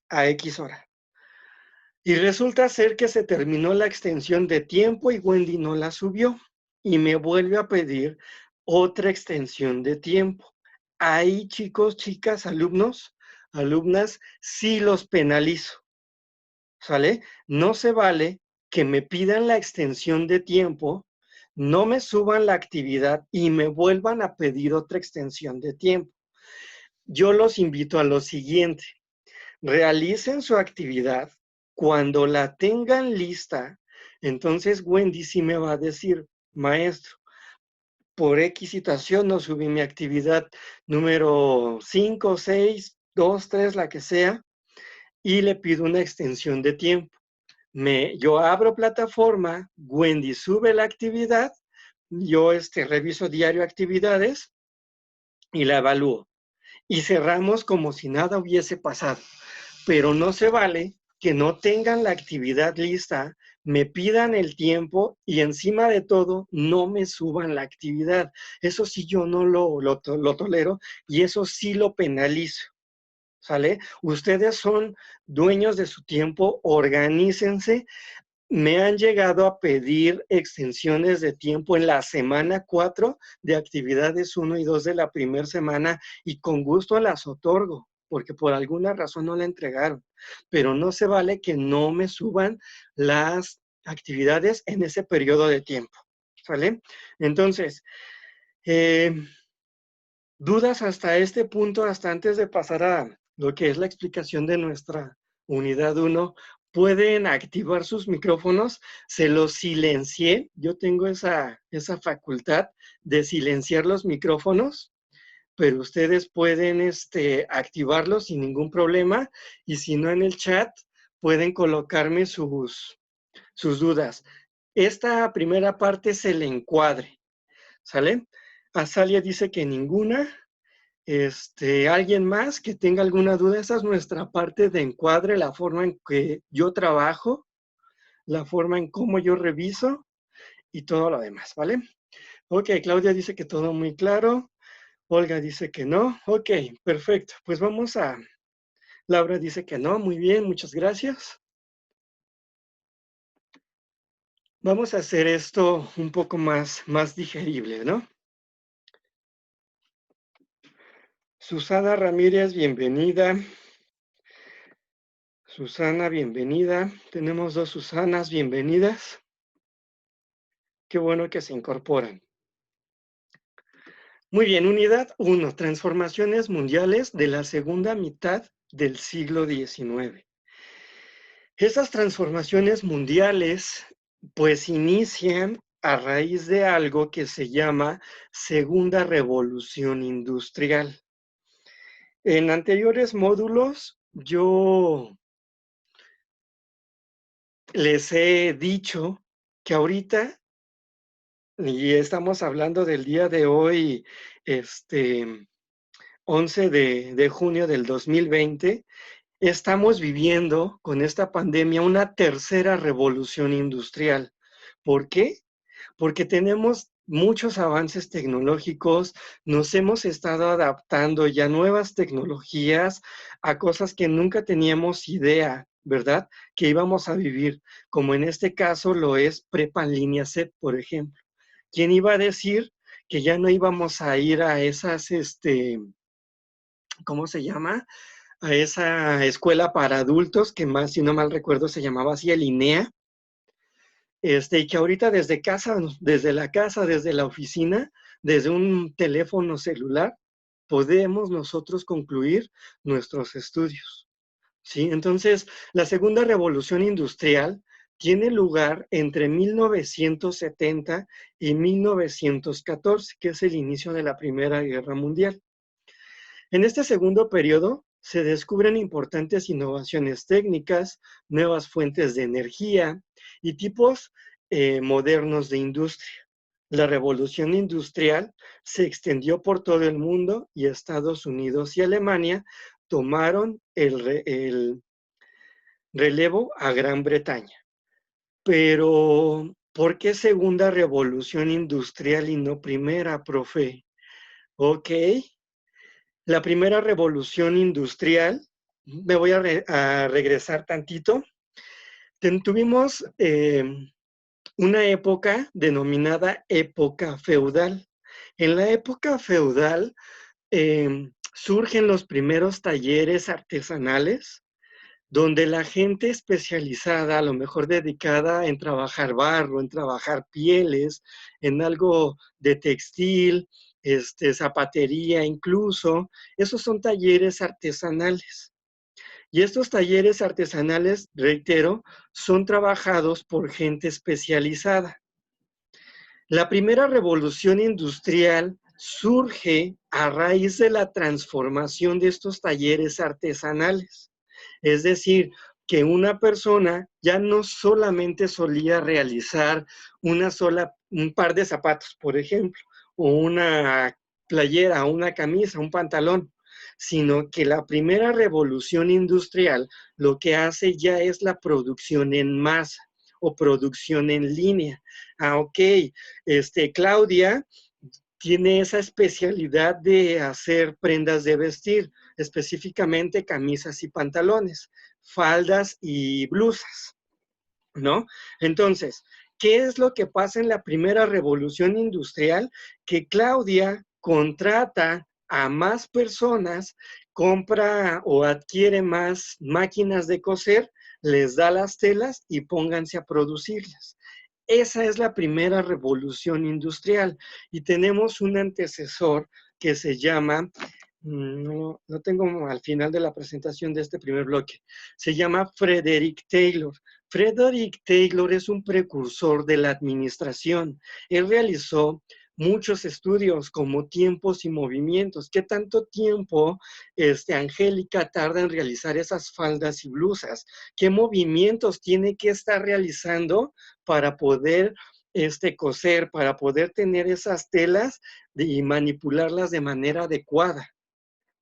[SPEAKER 2] a X hora. Y resulta ser que se terminó la extensión de tiempo y Wendy no la subió y me vuelve a pedir otra extensión de tiempo. Ahí, chicos, chicas, alumnos, alumnas, sí los penalizo, ¿sale? No se vale que me pidan la extensión de tiempo, no me suban la actividad y me vuelvan a pedir otra extensión de tiempo. Yo los invito a lo siguiente: realicen su actividad. Cuando la tengan lista, entonces Wendy sí me va a decir, maestro, por X situación no subí mi actividad número 5, 6, 2, 3, la que sea, y le pido una extensión de tiempo. Yo abro plataforma, Wendy sube la actividad, yo reviso diario actividades y la evalúo. Y cerramos como si nada hubiese pasado. Pero no se vale que no tengan la actividad lista, me pidan el tiempo y encima de todo no me suban la actividad. Eso sí yo no lo tolero y eso sí lo penalizo. ¿Sale? Ustedes son dueños de su tiempo, organícense. Me han llegado a pedir extensiones de tiempo en la semana 4 de actividades 1 y 2 de la primera semana y con gusto las otorgo, porque por alguna razón no la entregaron. Pero no se vale que no me suban las actividades en ese periodo de tiempo. ¿Sale? Entonces, dudas hasta este punto, hasta antes de pasar a lo que es la explicación de nuestra unidad 1, pueden activar sus micrófonos. Se los silencié. Yo tengo esa facultad de silenciar los micrófonos, pero ustedes pueden activarlos sin ningún problema. Y si no, en el chat pueden colocarme sus dudas. Esta primera parte es el encuadre, ¿sale? Azalia dice que ninguna. ¿Alguien más que tenga alguna duda? Esa es nuestra parte de encuadre, la forma en que yo trabajo, la forma en cómo yo reviso y todo lo demás, ¿vale? Ok, Claudia dice que todo muy claro. Olga dice que no. Ok, perfecto. Pues vamos a... Laura dice que no. Muy bien, muchas gracias. Vamos a hacer esto un poco más digerible, ¿no? Susana Ramírez, bienvenida. Susana, bienvenida. Tenemos 2 Susanas, bienvenidas. Qué bueno que se incorporan. Muy bien, unidad 1, transformaciones mundiales de la segunda mitad del siglo XIX. Esas transformaciones mundiales pues inician a raíz de algo que se llama Segunda Revolución Industrial. En anteriores módulos yo les he dicho que ahorita, y estamos hablando del día de hoy, 11 de junio del 2020, estamos viviendo con esta pandemia una tercera revolución industrial. ¿Por qué? Porque tenemos muchos avances tecnológicos, nos hemos estado adaptando ya a nuevas tecnologías, a cosas que nunca teníamos idea, ¿verdad? Que íbamos a vivir, como en este caso lo es Prepa en línea CEP, por ejemplo. ¿Quién iba a decir que ya no íbamos a ir a esas, ¿cómo se llama? A esa escuela para adultos, que más, si no mal recuerdo, se llamaba así, el INEA, y que ahorita desde casa, desde la casa, desde la oficina, desde un teléfono celular, podemos nosotros concluir nuestros estudios, ¿sí? Entonces, la segunda revolución industrial tiene lugar entre 1970 y 1914, que es el inicio de la Primera Guerra Mundial. En este segundo periodo se descubren importantes innovaciones técnicas, nuevas fuentes de energía y tipos modernos de industria. La revolución industrial se extendió por todo el mundo y Estados Unidos y Alemania tomaron el relevo a Gran Bretaña. Pero, ¿por qué segunda revolución industrial y no primera, profe? Ok. La primera revolución industrial, me voy a regresar tantito, tuvimos una época denominada época feudal. En la época feudal surgen los primeros talleres artesanales, donde la gente especializada, a lo mejor dedicada en trabajar barro, en trabajar pieles, en algo de textil, zapatería incluso, esos son talleres artesanales. Y estos talleres artesanales, reitero, son trabajados por gente especializada. La primera revolución industrial surge a raíz de la transformación de estos talleres artesanales. Es decir, que una persona ya no solamente solía realizar un par de zapatos, por ejemplo, o una playera, una camisa, un pantalón, sino que la primera revolución industrial lo que hace ya es la producción en masa o producción en línea. Ah, ok, Claudia tiene esa especialidad de hacer prendas de vestir, específicamente camisas y pantalones, faldas y blusas, ¿no? Entonces, ¿qué es lo que pasa en la primera revolución industrial? Que Claudia contrata a más personas, compra o adquiere más máquinas de coser, les da las telas y pónganse a producirlas. Esa es la primera revolución industrial y tenemos un antecesor que se llama, no tengo al final de la presentación de este primer bloque, se llama Frederick Taylor. Frederick Taylor es un precursor de la administración. Él realizó muchos estudios como tiempos y movimientos. ¿Qué tanto tiempo Angélica tarda en realizar esas faldas y blusas? ¿Qué movimientos tiene que estar realizando para poder coser, para poder tener esas telas y manipularlas de manera adecuada?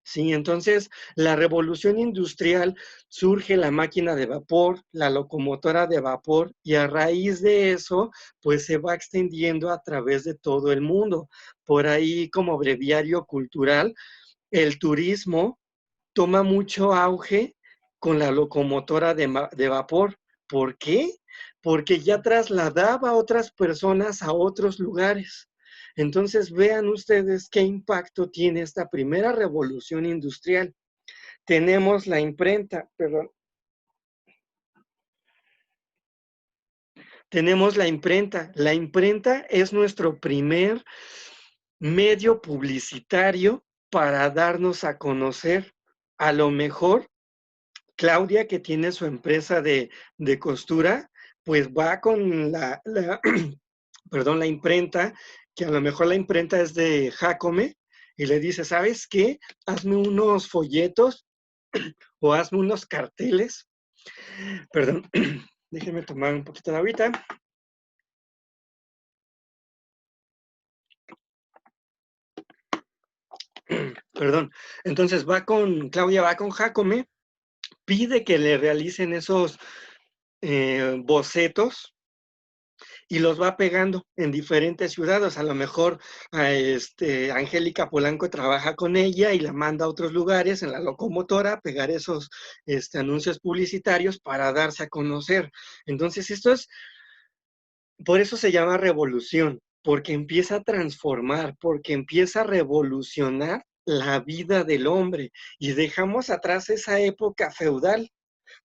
[SPEAKER 2] Sí, entonces la revolución industrial surge la máquina de vapor, la locomotora de vapor y a raíz de eso pues se va extendiendo a través de todo el mundo. Por ahí como breviario cultural, el turismo toma mucho auge con la locomotora de vapor. ¿Por qué? Porque ya trasladaba a otras personas a otros lugares. Entonces vean ustedes qué impacto tiene esta primera revolución industrial. Tenemos la imprenta, perdón. Tenemos la imprenta. La imprenta es nuestro primer medio publicitario para darnos a conocer. A lo mejor Claudia, que tiene su empresa de costura, pues va con perdón, la imprenta, que a lo mejor la imprenta es de Jacome, y le dice, ¿sabes qué? Hazme unos folletos o hazme unos carteles. Perdón, déjenme tomar un poquito de agüita. Perdón. Entonces Claudia va con Jacome, pide que le realicen esos bocetos y los va pegando en diferentes ciudades. A lo mejor Angélica Polanco trabaja con ella y la manda a otros lugares en la locomotora a pegar esos anuncios publicitarios para darse a conocer. Entonces, por eso se llama revolución, porque empieza a transformar, porque empieza a revolucionar la vida del hombre y dejamos atrás esa época feudal.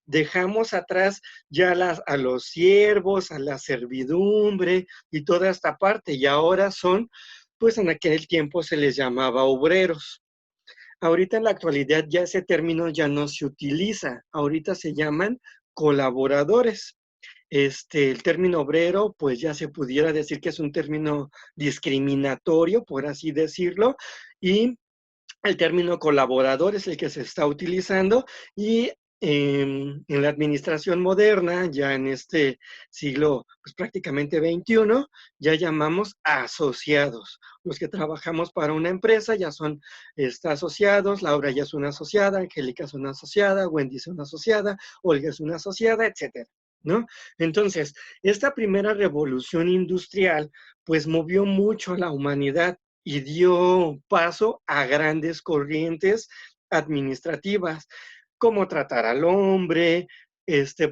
[SPEAKER 2] Dejamos atrás ya a los siervos, a la servidumbre y toda esta parte, y ahora son, pues en aquel tiempo se les llamaba obreros. Ahorita en la actualidad ya ese término ya no se utiliza, ahorita se llaman colaboradores. El término obrero, pues ya se pudiera decir que es un término discriminatorio, por así decirlo, y el término colaborador es el que se está utilizando y en la administración moderna, ya en este siglo pues, prácticamente XXI, ya llamamos asociados. Los que trabajamos para una empresa ya son asociados, Laura ya es una asociada, Angélica es una asociada, Wendy es una asociada, Olga es una asociada, etcétera, ¿no? Entonces, esta primera revolución industrial pues movió mucho a la humanidad y dio paso a grandes corrientes administrativas, cómo tratar al hombre,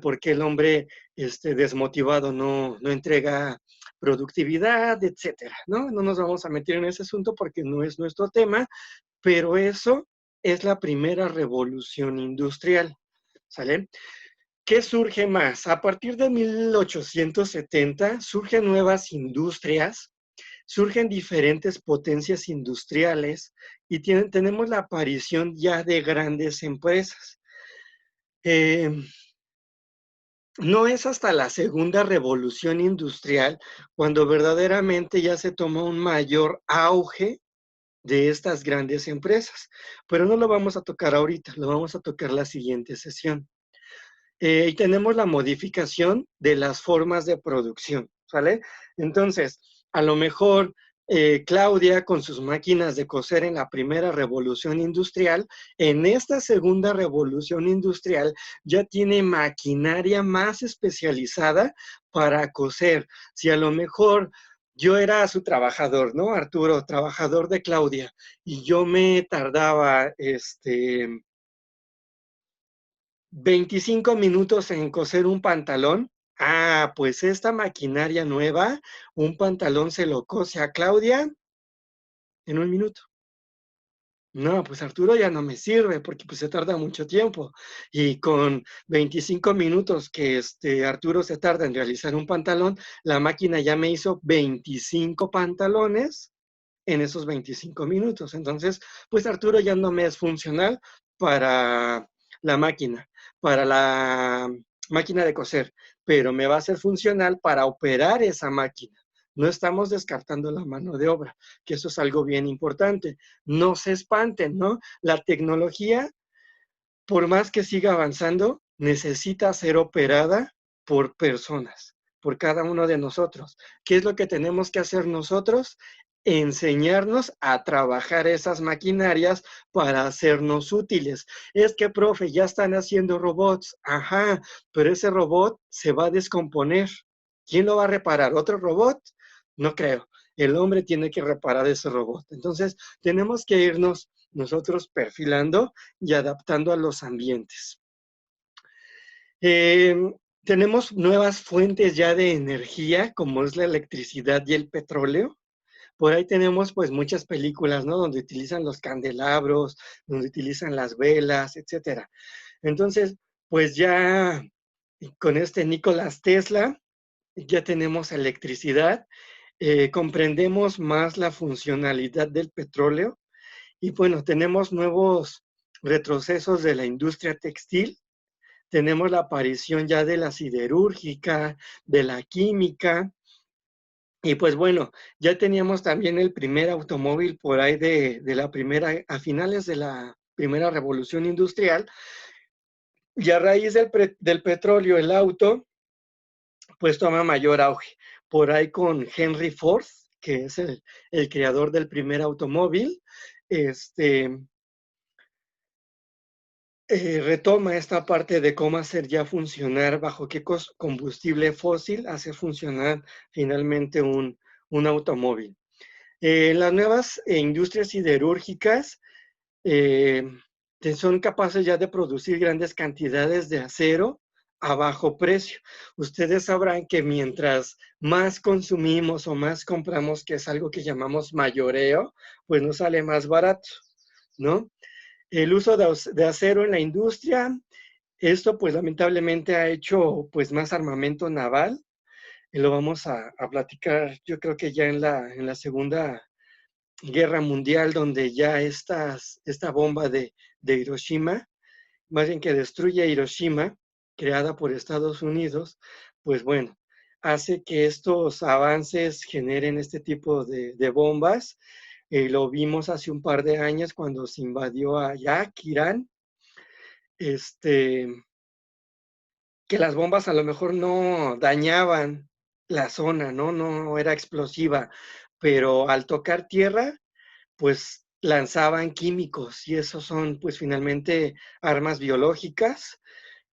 [SPEAKER 2] por qué el hombre desmotivado no entrega productividad, etcétera, ¿no? No nos vamos a meter en ese asunto porque no es nuestro tema, pero eso es la primera revolución industrial, ¿sale? ¿Qué surge más? A partir de 1870 surgen nuevas industrias, surgen diferentes potencias industriales y tenemos la aparición ya de grandes empresas. No es hasta la segunda revolución industrial cuando verdaderamente ya se toma un mayor auge de estas grandes empresas, pero no lo vamos a tocar ahorita, lo vamos a tocar la siguiente sesión. Y tenemos la modificación de las formas de producción, ¿sale? Entonces, a lo mejor Claudia con sus máquinas de coser en la primera revolución industrial, en esta segunda revolución industrial ya tiene maquinaria más especializada para coser. Si a lo mejor yo era su trabajador, ¿no? Arturo, trabajador de Claudia, y yo me tardaba 25 minutos en coser un pantalón. Ah, pues esta maquinaria nueva, un pantalón se lo cose a Claudia en 1 minuto. No, pues Arturo ya no me sirve porque pues se tarda mucho tiempo. Y con 25 minutos que Arturo se tarda en realizar un pantalón, la máquina ya me hizo 25 pantalones en esos 25 minutos. Entonces, pues Arturo ya no me es funcional para la máquina de coser, pero me va a ser funcional para operar esa máquina. No estamos descartando la mano de obra, que eso es algo bien importante. No se espanten, ¿no? La tecnología, por más que siga avanzando, necesita ser operada por personas, por cada uno de nosotros. ¿Qué es lo que tenemos que hacer nosotros? Enseñarnos a trabajar esas maquinarias para hacernos útiles. Es que, profe, ya están haciendo robots. Ajá, pero ese robot se va a descomponer. ¿Quién lo va a reparar? ¿Otro robot? No creo. El hombre tiene que reparar ese robot. Entonces, tenemos que irnos nosotros perfilando y adaptando a los ambientes. Eh, Tenemos nuevas fuentes ya de energía, como es la electricidad y el petróleo. Por ahí tenemos pues muchas películas, ¿no? Donde utilizan los candelabros, donde utilizan las velas, etcétera. Entonces, pues ya con Nicolás Tesla, ya tenemos electricidad, comprendemos más la funcionalidad del petróleo y bueno, tenemos nuevos retrocesos de la industria textil, tenemos la aparición ya de la siderúrgica, de la química, y pues bueno, ya teníamos también el primer automóvil por ahí de la primera, a finales de la primera revolución industrial, y a raíz del petróleo, el auto, pues toma mayor auge. Por ahí con Henry Ford, que es el creador del primer automóvil, retoma esta parte de cómo hacer ya funcionar, bajo qué combustible fósil hace funcionar finalmente un automóvil. Las nuevas industrias siderúrgicas eh, son capaces ya de producir grandes cantidades de acero a bajo precio. Ustedes sabrán que mientras más consumimos o más compramos, que es algo que llamamos mayoreo, pues nos sale más barato, ¿no? El uso de acero en la industria, esto pues lamentablemente ha hecho pues más armamento naval, y lo vamos a platicar yo creo que ya en la Segunda Guerra Mundial, donde ya esta bomba de Hiroshima, más bien que destruye Hiroshima, creada por Estados Unidos, pues bueno, hace que estos avances generen este tipo de bombas. Lo vimos hace un par de años cuando se invadió a Irak, Irán, que las bombas a lo mejor no dañaban la zona, ¿no? No era explosiva, pero al tocar tierra, pues lanzaban químicos y esos son pues finalmente armas biológicas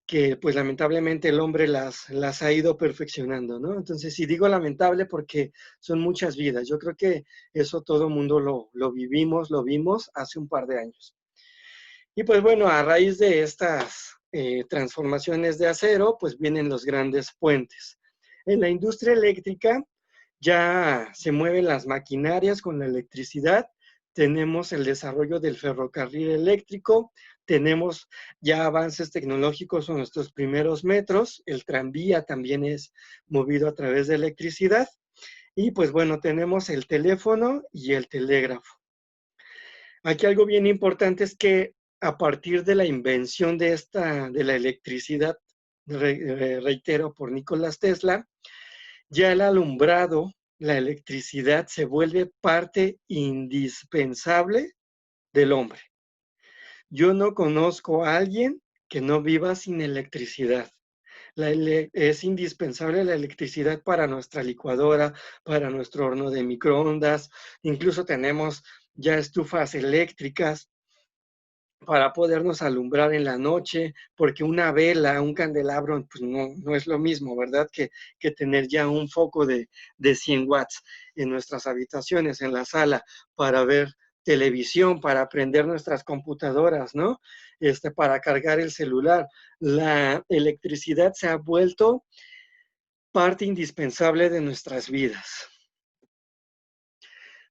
[SPEAKER 2] que pues lamentablemente el hombre las ha ido perfeccionando, ¿no? Entonces, sí digo lamentable porque son muchas vidas. Yo creo que eso todo el mundo lo vivimos, lo vimos hace un par de años. Y pues bueno, a raíz de estas transformaciones de acero, pues vienen los grandes puentes. En la industria eléctrica ya se mueven las maquinarias con la electricidad, tenemos el desarrollo del ferrocarril eléctrico, tenemos ya avances tecnológicos en nuestros primeros metros, el tranvía también es movido a través de electricidad, y pues bueno, tenemos el teléfono y el telégrafo. Aquí algo bien importante es que a partir de la invención de la electricidad, reitero, por Nicolás Tesla, ya el alumbrado, la electricidad se vuelve parte indispensable del hombre. Yo no conozco a alguien que no viva sin electricidad. Es indispensable la electricidad para nuestra licuadora, para nuestro horno de microondas, incluso tenemos ya estufas eléctricas para podernos alumbrar en la noche, porque una vela, un candelabro, pues no es lo mismo, ¿verdad? Que tener ya un foco de 100 watts en nuestras habitaciones, en la sala, para ver televisión, para aprender nuestras computadoras, ¿no? Para cargar el celular. La electricidad se ha vuelto parte indispensable de nuestras vidas.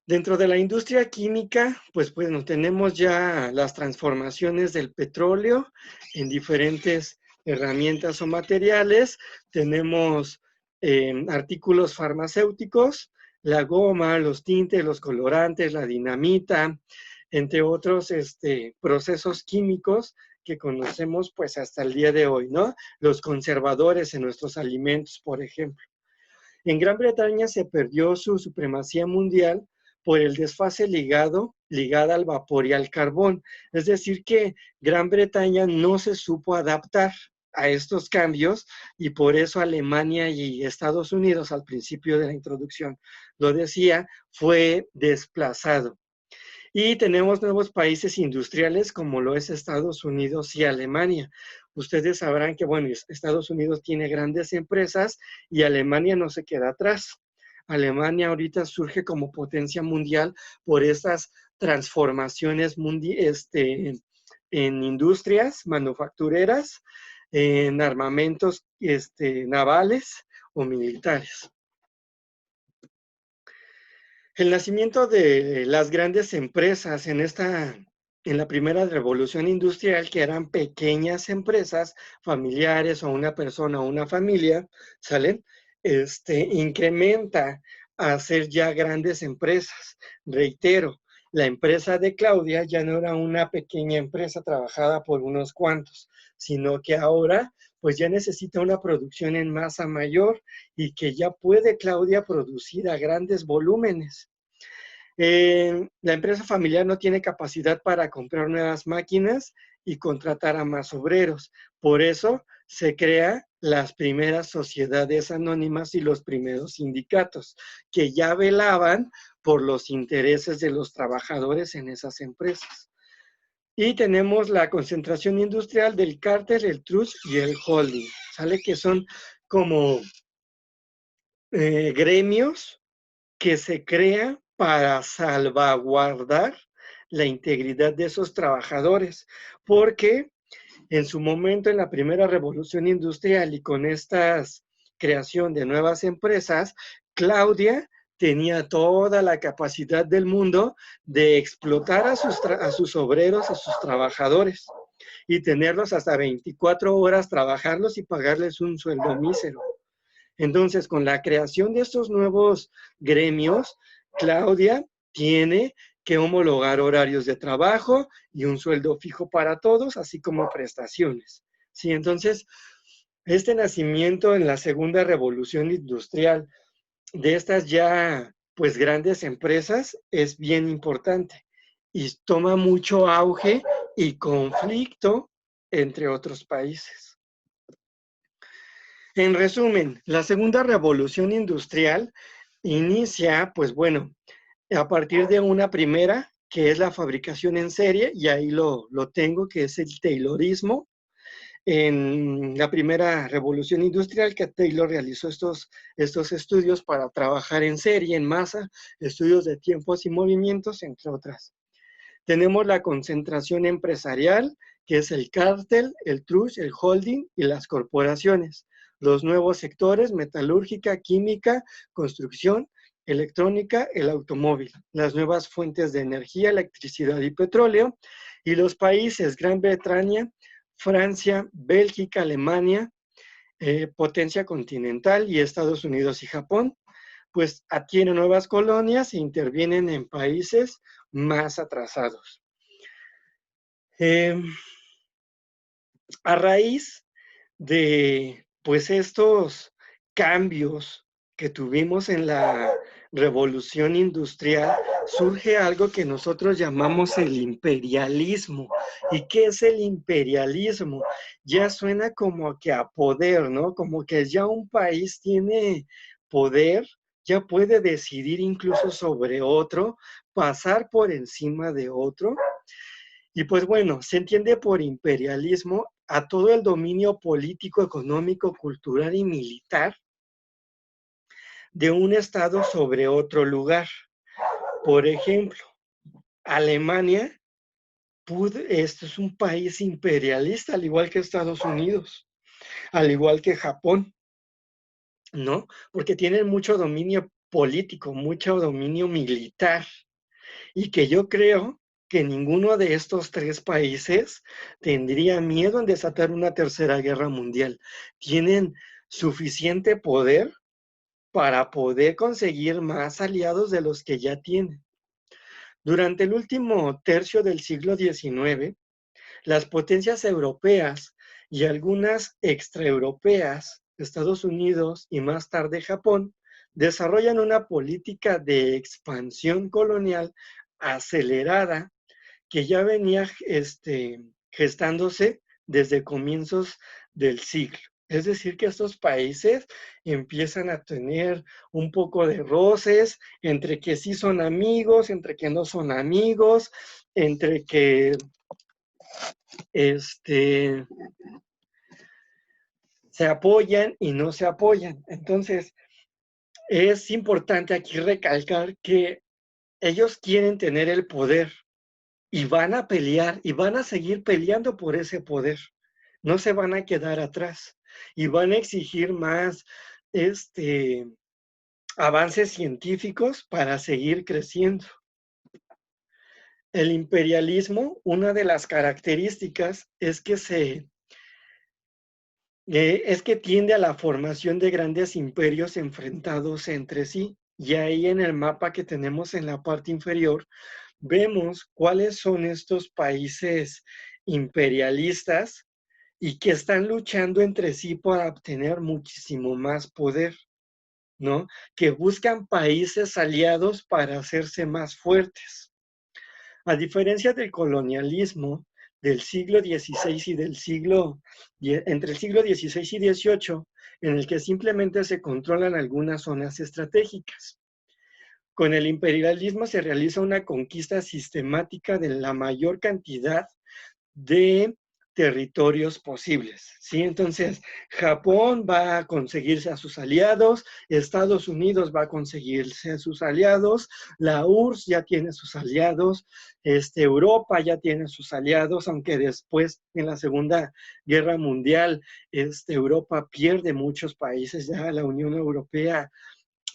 [SPEAKER 2] Dentro de la industria química, pues bueno, tenemos ya las transformaciones del petróleo en diferentes herramientas o materiales. Tenemos artículos farmacéuticos, la goma, los tintes, los colorantes, la dinamita, entre otros procesos químicos que conocemos pues hasta el día de hoy, ¿no? Los conservadores en nuestros alimentos, por ejemplo. En Gran Bretaña se perdió su supremacía mundial por el desfase ligada al vapor y al carbón. Es decir, que Gran Bretaña no se supo adaptar a estos cambios y por eso Alemania y Estados Unidos, al principio de la introducción, lo decía, fue desplazado. Y tenemos nuevos países industriales como lo es Estados Unidos y Alemania. Ustedes sabrán que, bueno, Estados Unidos tiene grandes empresas y Alemania no se queda atrás. Alemania ahorita surge como potencia mundial por estas transformaciones en industrias manufactureras, en armamentos navales o militares. El nacimiento de las grandes empresas en la primera revolución industrial, que eran pequeñas empresas familiares o una persona o una familia, ¿salen? Incrementa a ser ya grandes empresas. Reitero, la empresa de Claudia ya no era una pequeña empresa trabajada por unos cuantos, sino que ahora pues ya necesita una producción en masa mayor y que ya puede Claudia producir a grandes volúmenes. La empresa familiar no tiene capacidad para comprar nuevas máquinas y contratar a más obreros. Por eso se crean las primeras sociedades anónimas y los primeros sindicatos, que ya velaban por los intereses de los trabajadores en esas empresas. Y tenemos la concentración industrial del cártel, el trust y el holding, ¿sale? Que son como gremios que se crean para salvaguardar la integridad de esos trabajadores, porque en su momento, en la primera revolución industrial y con esta creación de nuevas empresas, Claudia tenía toda la capacidad del mundo de explotar a sus obreros, a sus trabajadores, y tenerlos hasta 24 horas, trabajarlos y pagarles un sueldo mísero. Entonces, con la creación de estos nuevos gremios, Claudia tiene que homologar horarios de trabajo y un sueldo fijo para todos, así como prestaciones. Sí, entonces, este nacimiento en la segunda revolución industrial de estas ya, pues, grandes empresas es bien importante y toma mucho auge y conflicto entre otros países. En resumen, la segunda revolución industrial inicia, pues bueno, a partir de una primera, que es la fabricación en serie, y ahí lo tengo, que es el Taylorismo. En la primera revolución industrial, que Taylor realizó estos estudios para trabajar en serie, en masa, estudios de tiempos y movimientos, entre otras. Tenemos la concentración empresarial, que es el cártel, el trust, el holding y las corporaciones. Los nuevos sectores, metalúrgica, química, construcción, electrónica, el automóvil. Las nuevas fuentes de energía, electricidad y petróleo. Y los países, Gran Bretaña, Francia, Bélgica, Alemania, potencia continental, y Estados Unidos y Japón, pues adquieren nuevas colonias e intervienen en países más atrasados. A raíz de pues estos cambios que tuvimos en la revolución industrial, surge algo que nosotros llamamos el imperialismo. ¿Y qué es el imperialismo? Ya suena como que a poder, ¿no? Como que ya un país tiene poder, ya puede decidir incluso sobre otro, pasar por encima de otro. Y pues bueno, se entiende por imperialismo a todo el dominio político, económico, cultural y militar de un estado sobre otro lugar. Por ejemplo, Alemania, este es un país imperialista, al igual que Estados Unidos, al igual que Japón, ¿no? Porque tienen mucho dominio político, mucho dominio militar, y que yo creo que ninguno de estos tres países tendría miedo en desatar una tercera guerra mundial. Tienen suficiente poder para poder conseguir más aliados de los que ya tienen. Durante el último tercio del siglo XIX, las potencias europeas y algunas extraeuropeas, Estados Unidos y más tarde Japón, desarrollan una política de expansión colonial acelerada que ya venía gestándose desde comienzos del siglo. Es decir, que estos países empiezan a tener un poco de roces entre que sí son amigos, entre que no son amigos, entre que se apoyan y no se apoyan. Entonces, es importante aquí recalcar que ellos quieren tener el poder y van a pelear y van a seguir peleando por ese poder. No se van a quedar atrás y van a exigir más avances científicos para seguir creciendo. El imperialismo, una de las características es que tiende a la formación de grandes imperios enfrentados entre sí. Y ahí en el mapa que tenemos en la parte inferior, vemos cuáles son estos países imperialistas y que están luchando entre sí para obtener muchísimo más poder, ¿no? Que buscan países aliados para hacerse más fuertes. A diferencia del colonialismo del siglo XVI y entre el siglo XVI y XVIII, en el que simplemente se controlan algunas zonas estratégicas. Con el imperialismo se realiza una conquista sistemática de la mayor cantidad de territorios posibles, ¿sí? Entonces, Japón va a conseguirse a sus aliados, Estados Unidos va a conseguirse a sus aliados, la URSS ya tiene sus aliados, Europa ya tiene sus aliados, aunque después en la Segunda Guerra Mundial, Europa pierde muchos países, ya la Unión Europea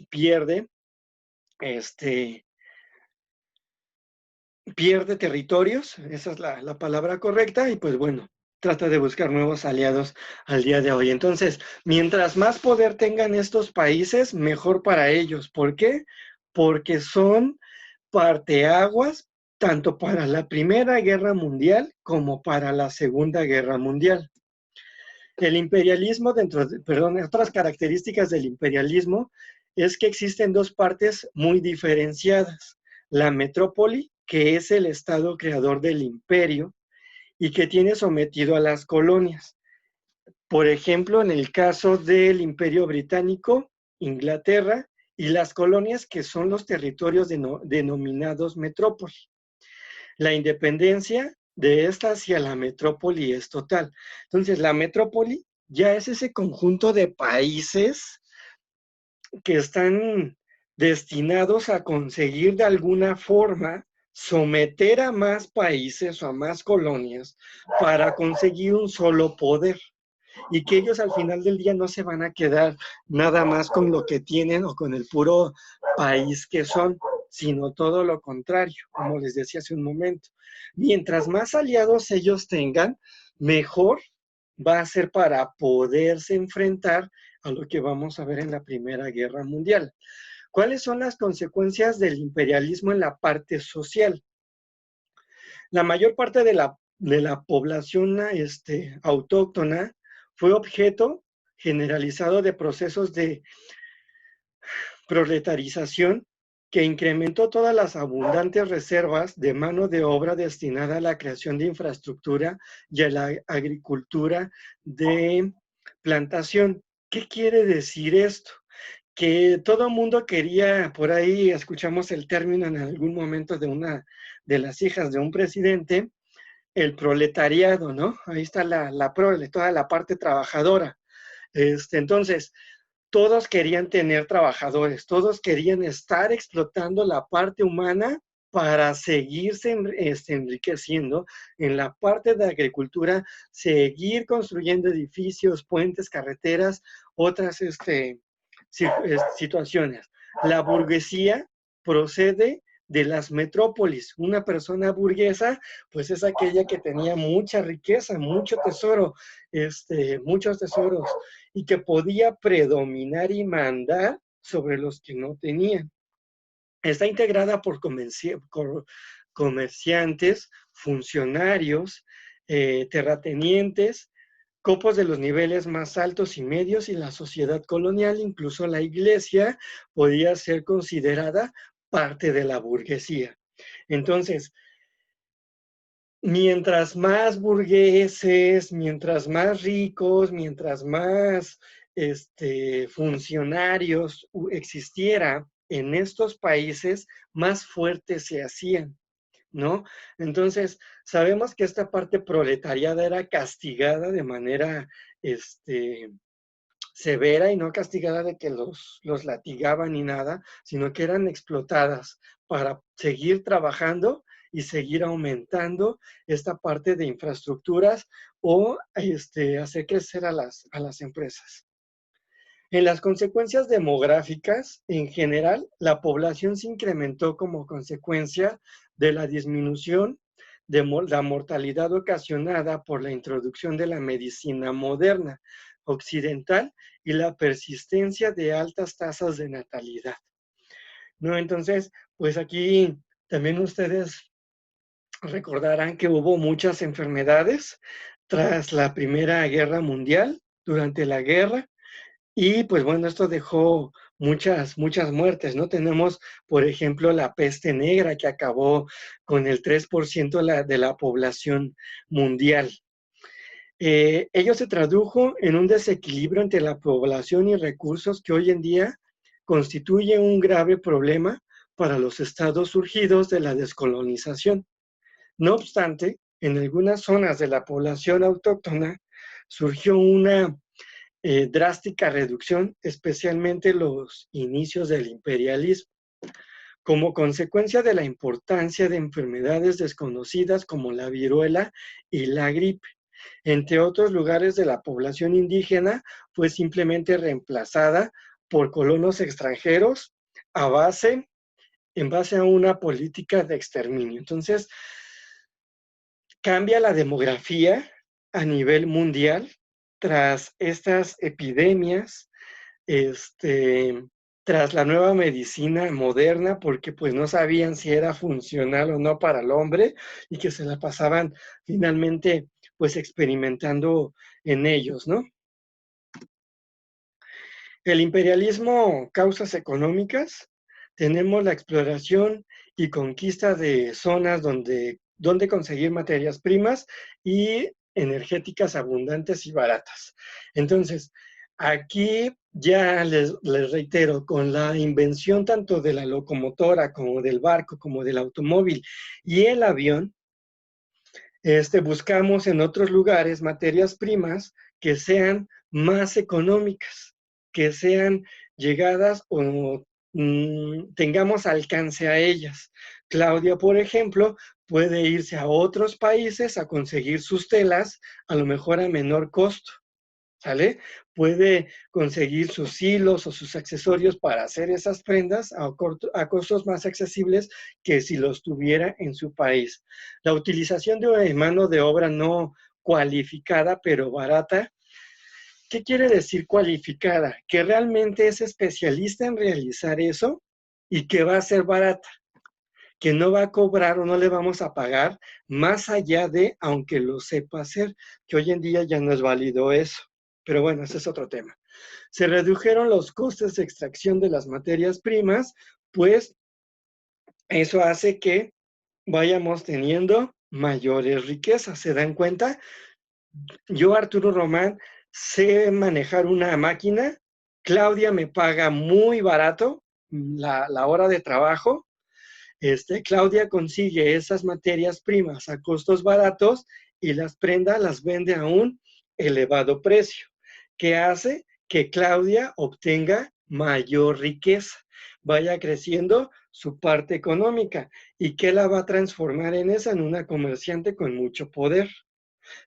[SPEAKER 2] pierde, pierde territorios, esa es la palabra correcta, y pues bueno, trata de buscar nuevos aliados al día de hoy. Entonces, mientras más poder tengan estos países, mejor para ellos. ¿Por qué? Porque son parteaguas tanto para la Primera Guerra Mundial como para la Segunda Guerra Mundial. El imperialismo, otras características del imperialismo es que existen dos partes muy diferenciadas. La metrópoli, que es el estado creador del imperio y que tiene sometido a las colonias. Por ejemplo, en el caso del Imperio Británico, Inglaterra, y las colonias que son los territorios denominados metrópoli. La independencia de esta hacia la metrópoli es total. Entonces, la metrópoli ya es ese conjunto de países que están destinados a conseguir de alguna forma someter a más países o a más colonias para conseguir un solo poder y que ellos al final del día no se van a quedar nada más con lo que tienen o con el puro país que son, sino todo lo contrario, como les decía hace un momento. Mientras más aliados ellos tengan, mejor va a ser para poderse enfrentar a lo que vamos a ver en la Primera Guerra Mundial. ¿Cuáles son las consecuencias del imperialismo en la parte social? La mayor parte de la población autóctona fue objeto generalizado de procesos de proletarización que incrementó todas las abundantes reservas de mano de obra destinada a la creación de infraestructura y a la agricultura de plantación. ¿Qué quiere decir esto? Que todo el mundo quería, por ahí escuchamos el término en algún momento de una de las hijas de un presidente, el proletariado, ¿no? Ahí está la prole, toda la parte trabajadora. Entonces, todos querían tener trabajadores, todos querían estar explotando la parte humana para seguirse enriqueciendo en la parte de agricultura, seguir construyendo edificios, puentes, carreteras, otras situaciones. La burguesía procede de las metrópolis. Una persona burguesa, pues es aquella que tenía mucha riqueza, mucho tesoro, muchos tesoros, y que podía predominar y mandar sobre los que no tenían. Está integrada por comerciantes, funcionarios, terratenientes, copos de los niveles más altos y medios, y la sociedad colonial, incluso la iglesia, podía ser considerada parte de la burguesía. Entonces, mientras más burgueses, mientras más ricos, mientras más funcionarios existiera en estos países, más fuertes se hacían, ¿no? Entonces, sabemos que esta parte proletariada era castigada de manera severa, y no castigada de que los latigaban ni nada, sino que eran explotadas para seguir trabajando y seguir aumentando esta parte de infraestructuras o hacer crecer a las empresas. En las consecuencias demográficas, en general, la población se incrementó como consecuencia de la disminución de la mortalidad ocasionada por la introducción de la medicina moderna occidental y la persistencia de altas tasas de natalidad, ¿no? Entonces, pues aquí también ustedes recordarán que hubo muchas enfermedades tras la Primera Guerra Mundial, durante la guerra, y pues bueno, esto dejó muchas muertes, ¿no? Tenemos, por ejemplo, la peste negra, que acabó con el 3% de la población mundial. Ello se tradujo en un desequilibrio entre la población y recursos que hoy en día constituye un grave problema para los estados surgidos de la descolonización. No obstante, en algunas zonas de la población autóctona surgió una drástica reducción, especialmente los inicios del imperialismo, como consecuencia de la importancia de enfermedades desconocidas como la viruela y la gripe. Entre otros lugares de la población indígena, fue simplemente reemplazada por colonos extranjeros en base a una política de exterminio. Entonces, cambia la demografía a nivel mundial tras estas epidemias, tras la nueva medicina moderna, porque pues no sabían si era funcional o no para el hombre, y que se la pasaban finalmente pues experimentando en ellos, ¿no? El imperialismo, causas económicas, tenemos la exploración y conquista de zonas donde conseguir materias primas y energéticas abundantes y baratas. Entonces, aquí ya les reitero, con la invención tanto de la locomotora como del barco, como del automóvil y el avión, buscamos en otros lugares materias primas que sean más económicas, que sean llegadas o tengamos alcance a ellas. Claudia, por ejemplo, puede irse a otros países a conseguir sus telas, a lo mejor a menor costo, ¿sale? Puede conseguir sus hilos o sus accesorios para hacer esas prendas a costos más accesibles que si los tuviera en su país. La utilización de mano de obra no cualificada, pero barata. ¿Qué quiere decir cualificada? Que realmente es especialista en realizar eso y que va a ser barata, que no va a cobrar o no le vamos a pagar más allá de, aunque lo sepa hacer, que hoy en día ya no es válido eso. Pero bueno, ese es otro tema. Se redujeron los costes de extracción de las materias primas, pues eso hace que vayamos teniendo mayores riquezas. ¿Se dan cuenta? Yo, Arturo Román, sé manejar una máquina. Claudia me paga muy barato la hora de trabajo. Claudia consigue esas materias primas a costos baratos y las prenda, las vende a un elevado precio, que hace que Claudia obtenga mayor riqueza, vaya creciendo su parte económica y que la va a transformar en esa, en una comerciante con mucho poder.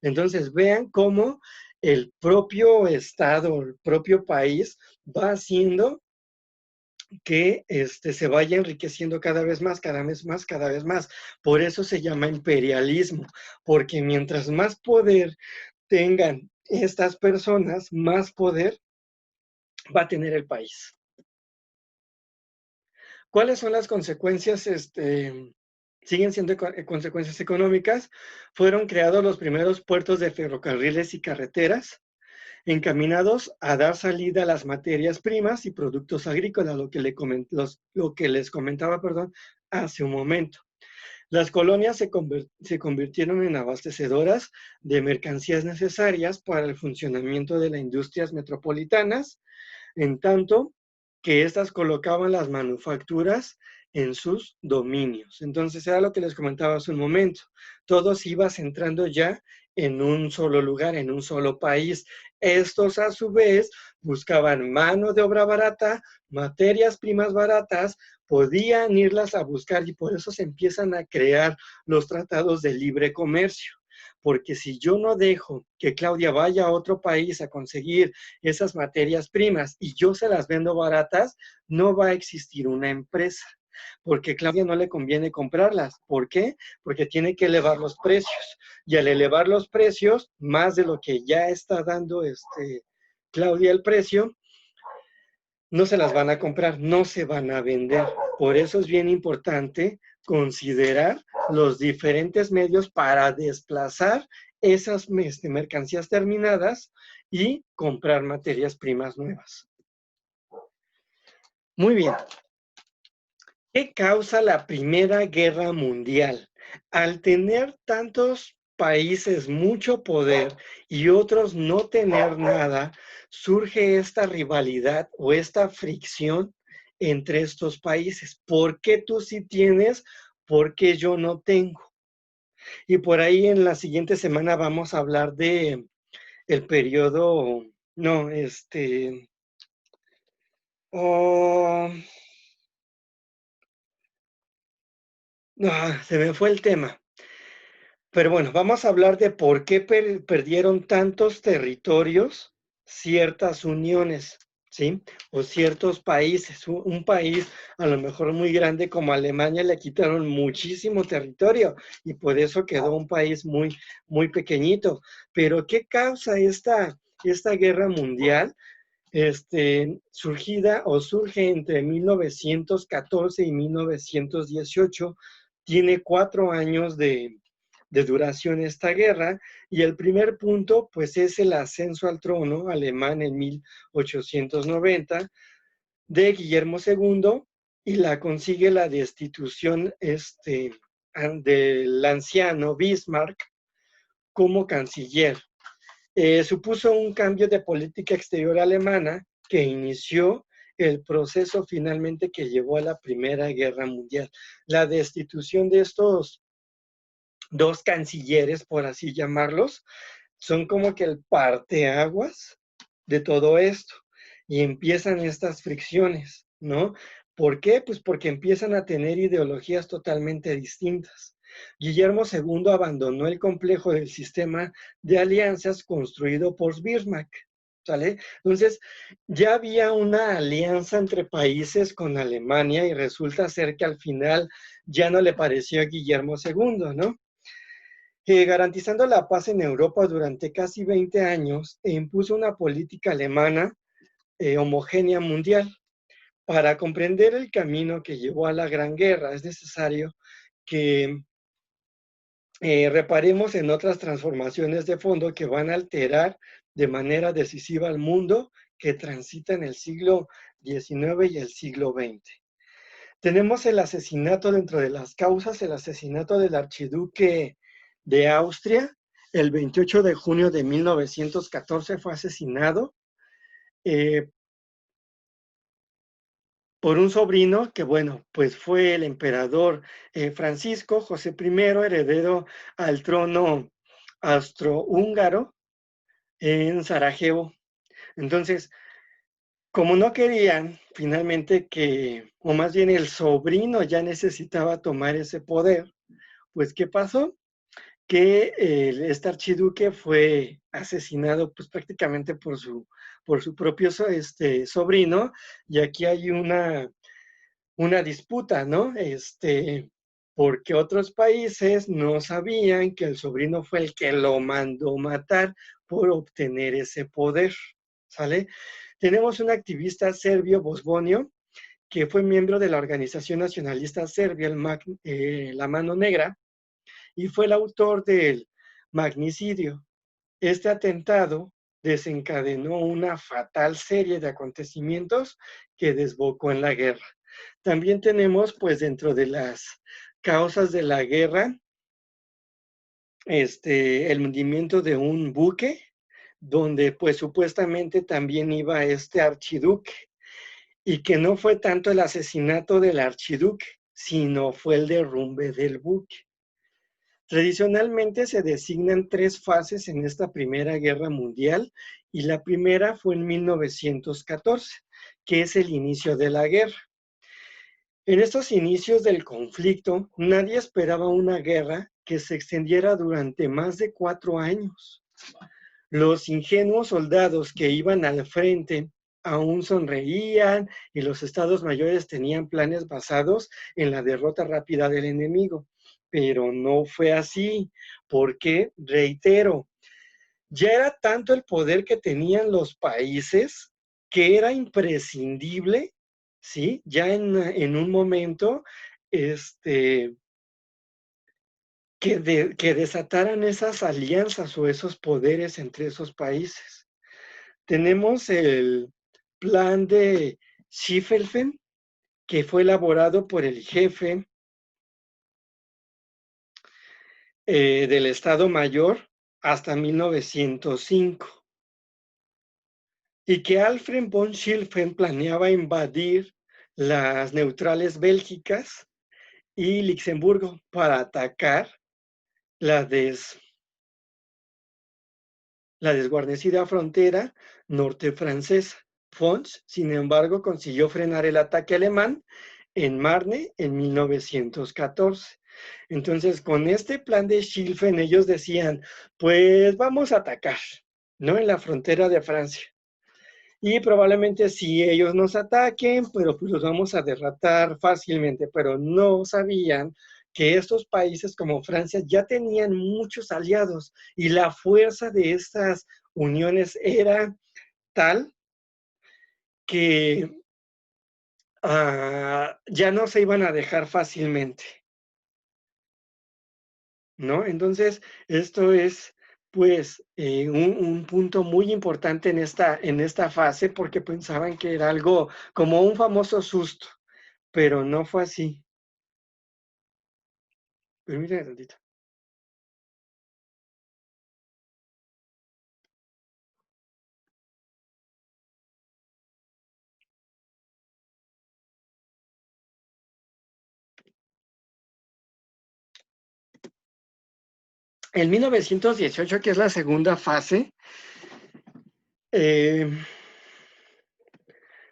[SPEAKER 2] Entonces, vean cómo el propio Estado, el propio país va haciendo que se vaya enriqueciendo cada vez más, cada vez más, cada vez más. Por eso se llama imperialismo, porque mientras más poder tengan estas personas, más poder va a tener el país. ¿Cuáles son las consecuencias? Siguen siendo consecuencias económicas. Fueron creados los primeros puertos de ferrocarriles y carreteras, encaminados a dar salida a las materias primas y productos agrícolas, lo que les comentaba, perdón, hace un momento. Las colonias se convirtieron en abastecedoras de mercancías necesarias para el funcionamiento de las industrias metropolitanas, en tanto que éstas colocaban las manufacturas en sus dominios. Entonces, era lo que les comentaba hace un momento. Todo se iba centrando ya en un solo lugar, en un solo país. Estos, a su vez, buscaban mano de obra barata, materias primas baratas, podían irlas a buscar y por eso se empiezan a crear los tratados de libre comercio. Porque si yo no dejo que Claudia vaya a otro país a conseguir esas materias primas y yo se las vendo baratas, no va a existir una empresa, porque a Claudia no le conviene comprarlas. ¿Por qué? Porque tiene que elevar los precios. Y al elevar los precios, más de lo que ya está dando Claudia el precio, no se las van a comprar, no se van a vender. Por eso es bien importante considerar los diferentes medios para desplazar esas mercancías terminadas y comprar materias primas nuevas. Muy bien. ¿Qué causa la Primera Guerra Mundial? Al tener tantos países mucho poder y otros no tener nada, surge esta rivalidad o esta fricción entre estos países. ¿Por qué tú sí tienes? ¿Por qué yo no tengo? Y por ahí en la siguiente semana vamos a hablar de el periodo, no, oh, no, se me fue el tema. Pero bueno, vamos a hablar de por qué perdieron tantos territorios ciertas uniones, ¿sí? O ciertos países. Un país a lo mejor muy grande como Alemania le quitaron muchísimo territorio y por eso quedó un país muy, muy pequeñito. Pero ¿qué causa esta guerra mundial? Surgida o surge entre 1914 y 1918, tiene 4 años de duración esta guerra, y el primer punto pues es el ascenso al trono alemán en 1890 de Guillermo II, y la consigue la destitución del anciano Bismarck como canciller. Supuso un cambio de política exterior alemana que inició el proceso finalmente que llevó a la Primera Guerra Mundial. La destitución de estos dos cancilleres, por así llamarlos, son como que el parteaguas de todo esto y empiezan estas fricciones, ¿no? ¿Por qué? Pues porque empiezan a tener ideologías totalmente distintas. Guillermo II abandonó el complejo del sistema de alianzas construido por Bismarck, ¿sale? Entonces, ya había una alianza entre países con Alemania y resulta ser que al final ya no le pareció a Guillermo II, ¿no? Garantizando la paz en Europa durante casi 20 años e impuso una política alemana homogénea mundial. Para comprender el camino que llevó a la Gran Guerra es necesario que reparemos en otras transformaciones de fondo que van a alterar de manera decisiva al mundo que transitan el siglo XIX y el siglo XX. Tenemos el asesinato dentro de las causas, el asesinato del archiduque de Austria. El 28 de junio de 1914 fue asesinado por un sobrino que, bueno, pues fue el emperador Francisco José I, heredero al trono austrohúngaro en Sarajevo. Entonces, como no querían finalmente que, o más bien el sobrino ya necesitaba tomar ese poder, pues ¿qué pasó? Que este archiduque fue asesinado pues prácticamente por su propio sobrino, y aquí hay una disputa, ¿no? Porque otros países no sabían que el sobrino fue el que lo mandó matar por obtener ese poder, ¿sale? Tenemos un activista serbio, Bosbonio, que fue miembro de la organización nacionalista serbia, la Mano Negra, y fue el autor del magnicidio. Este atentado desencadenó una fatal serie de acontecimientos que desbocó en la guerra. También tenemos, pues, dentro de las causas de la guerra, el hundimiento de un buque, donde, pues, supuestamente también iba este archiduque, y que no fue tanto el asesinato del archiduque, sino fue el derrumbe del buque. Tradicionalmente se designan 3 fases en esta Primera Guerra Mundial, y la primera fue en 1914, que es el inicio de la guerra. En estos inicios del conflicto, nadie esperaba una guerra que se extendiera durante más de 4 años. Los ingenuos soldados que iban al frente aún sonreían, y los estados mayores tenían planes basados en la derrota rápida del enemigo. Pero no fue así, porque, reitero, ya era tanto el poder que tenían los países que era imprescindible, ¿sí? Ya en un momento, que desataran esas alianzas o esos poderes entre esos países. Tenemos el plan de Schiefelfen, que fue elaborado por el jefe del Estado Mayor hasta 1905, y que Alfred von Schiefelfen planeaba invadir las neutrales Bélgicas y Luxemburgo para atacar la, la desguarnecida frontera norte francesa. Fons, sin embargo, consiguió frenar el ataque alemán en Marne en 1914. Entonces, con este plan de Schilfen, ellos decían, pues vamos a atacar, ¿no? En la frontera de Francia. Y probablemente sí ellos nos ataquen, pero pues los vamos a derrotar fácilmente. Pero no sabían que estos países como Francia ya tenían muchos aliados, y la fuerza de estas uniones era tal que ya no se iban a dejar fácilmente, ¿no? Entonces, esto es, pues, un punto muy importante en esta fase, porque pensaban que era algo como un famoso susto, pero no fue así. Permítame tantito. En 1918, que es la segunda fase, eh,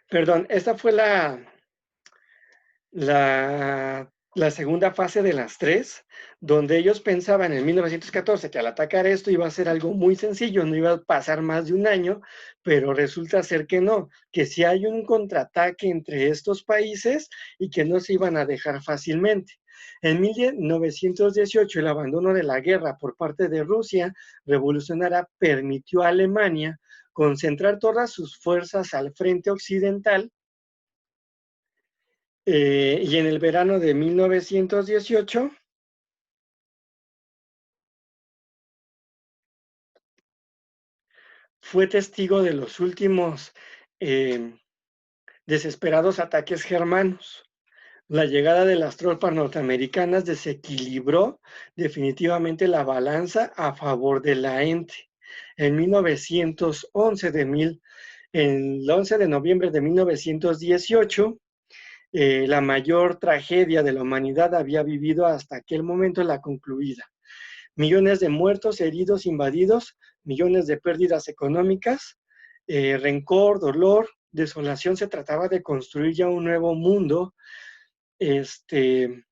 [SPEAKER 2] perdón, esta fue la segunda fase de las 3, donde ellos pensaban en 1914 que al atacar esto iba a ser algo muy sencillo, no iba a pasar más de un año, pero resulta ser que no, que sí hay un contraataque entre estos países y que no se iban a dejar fácilmente. En 1918, el abandono de la guerra por parte de Rusia revolucionaria permitió a Alemania concentrar todas sus fuerzas al frente occidental, y en el verano de 1918, fue testigo de los últimos desesperados ataques germanos. La llegada de las tropas norteamericanas desequilibró definitivamente la balanza a favor de la Ente. En 1911, el 11 de noviembre de 1918, la mayor tragedia de la humanidad había vivido hasta aquel momento la concluida. Millones de muertos, heridos, invadidos, millones de pérdidas económicas, rencor, dolor, desolación. Se trataba de construir ya un nuevo mundo que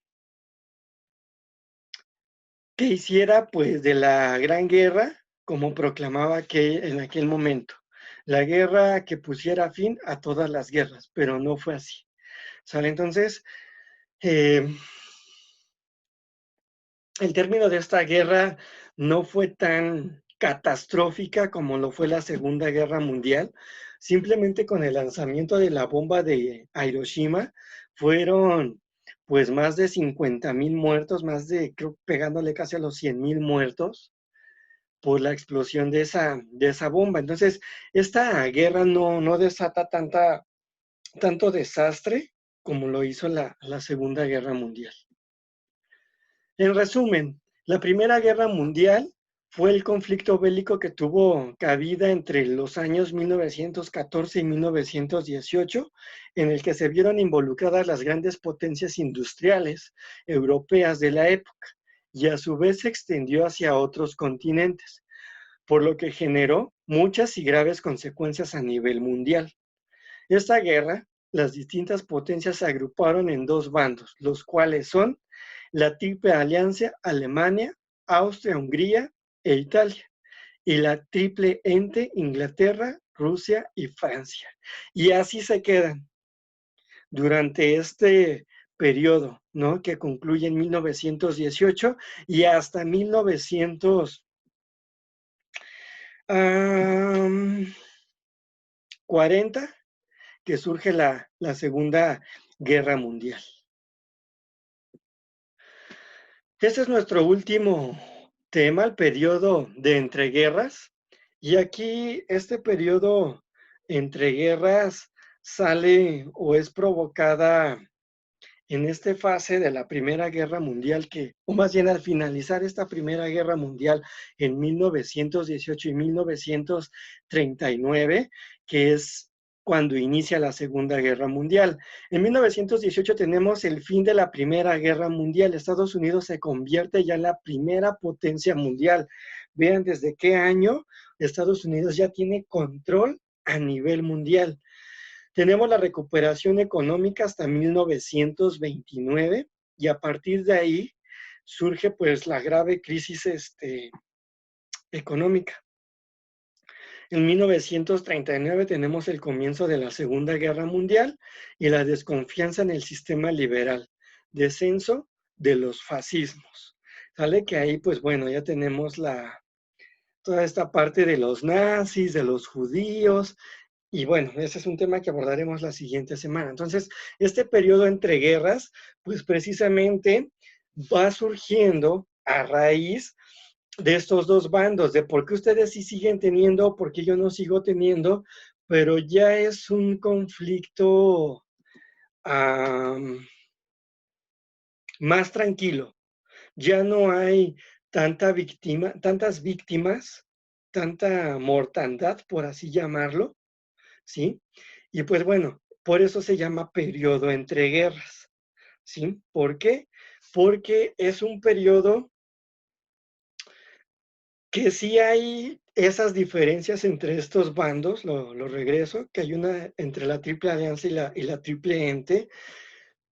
[SPEAKER 2] hiciera pues de la Gran Guerra, como proclamaba que en aquel momento, la guerra que pusiera fin a todas las guerras, pero no fue así. ¿Sale? Entonces, el término de esta guerra no fue tan catastrófica como lo fue la Segunda Guerra Mundial. Simplemente con el lanzamiento de la bomba de Hiroshima fueron pues más de 50,000 muertos, más de, creo, pegándole casi a los 100,000 muertos por la explosión de esa bomba. Entonces, esta guerra no desata tanto desastre como lo hizo la Segunda Guerra Mundial. En resumen, la Primera Guerra Mundial fue el conflicto bélico que tuvo cabida entre los años 1914 y 1918, en el que se vieron involucradas las grandes potencias industriales europeas de la época, y a su vez se extendió hacia otros continentes, por lo que generó muchas y graves consecuencias a nivel mundial. Esta guerra, las distintas potencias se agruparon en dos bandos, los cuales son la Triple Alianza: Alemania, Austria, Hungría e Italia, y la Triple Ente: Inglaterra, Rusia y Francia. Y así se quedan durante este periodo, ¿no? Que concluye en 1918 y hasta 1940, que surge la Segunda Guerra Mundial. Este es nuestro último tema, el periodo de entreguerras. Y aquí este periodo entre guerras sale o es provocada en esta fase de la Primera Guerra Mundial, o más bien al finalizar esta Primera Guerra Mundial en 1918 y 1939, que es cuando inicia la Segunda Guerra Mundial. En 1918 tenemos el fin de la Primera Guerra Mundial. Estados Unidos se convierte ya en la primera potencia mundial. Vean desde qué año Estados Unidos ya tiene control a nivel mundial. Tenemos la recuperación económica hasta 1929 y a partir de ahí surge pues la grave crisis económica. En 1939 tenemos el comienzo de la Segunda Guerra Mundial y la desconfianza en el sistema liberal, descenso de los fascismos. Sale que ahí pues bueno, ya tenemos toda esta parte de los nazis, de los judíos. Y bueno, ese es un tema que abordaremos la siguiente semana. Entonces, este periodo entre guerras, pues precisamente va surgiendo a raíz de estos dos bandos, de por qué ustedes sí siguen teniendo, por qué yo no sigo teniendo, pero ya es un conflicto más tranquilo. Ya no hay tantas víctimas, tanta mortandad, por así llamarlo, ¿sí? Y pues bueno, por eso se llama periodo entre guerras, ¿sí? ¿Por qué? Porque es un periodo que sí hay esas diferencias entre estos bandos, lo regreso, que hay una entre la Triple Alianza y la Triple Ente,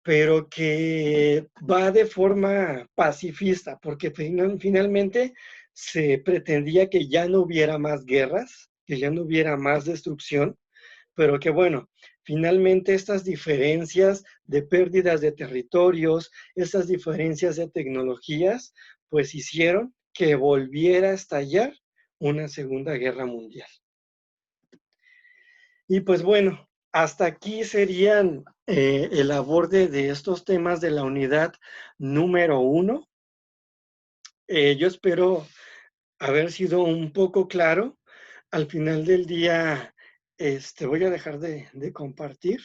[SPEAKER 2] pero que va de forma pacifista, porque finalmente se pretendía que ya no hubiera más guerras, que ya no hubiera más destrucción, pero que bueno, finalmente estas diferencias de pérdidas de territorios, estas diferencias de tecnologías, pues hicieron que volviera a estallar una Segunda Guerra Mundial. Y pues bueno, hasta aquí serían el aborde de estos temas de la unidad número 1. Yo espero haber sido un poco claro. al final del día, voy a dejar de compartir.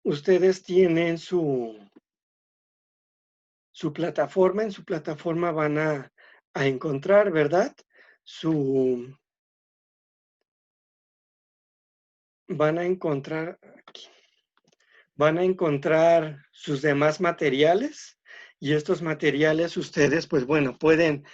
[SPEAKER 2] Ustedes tienen su plataforma, en su plataforma van a encontrar, ¿verdad? Van a encontrar aquí. Van a encontrar sus demás materiales y estos materiales ustedes, pues bueno, pueden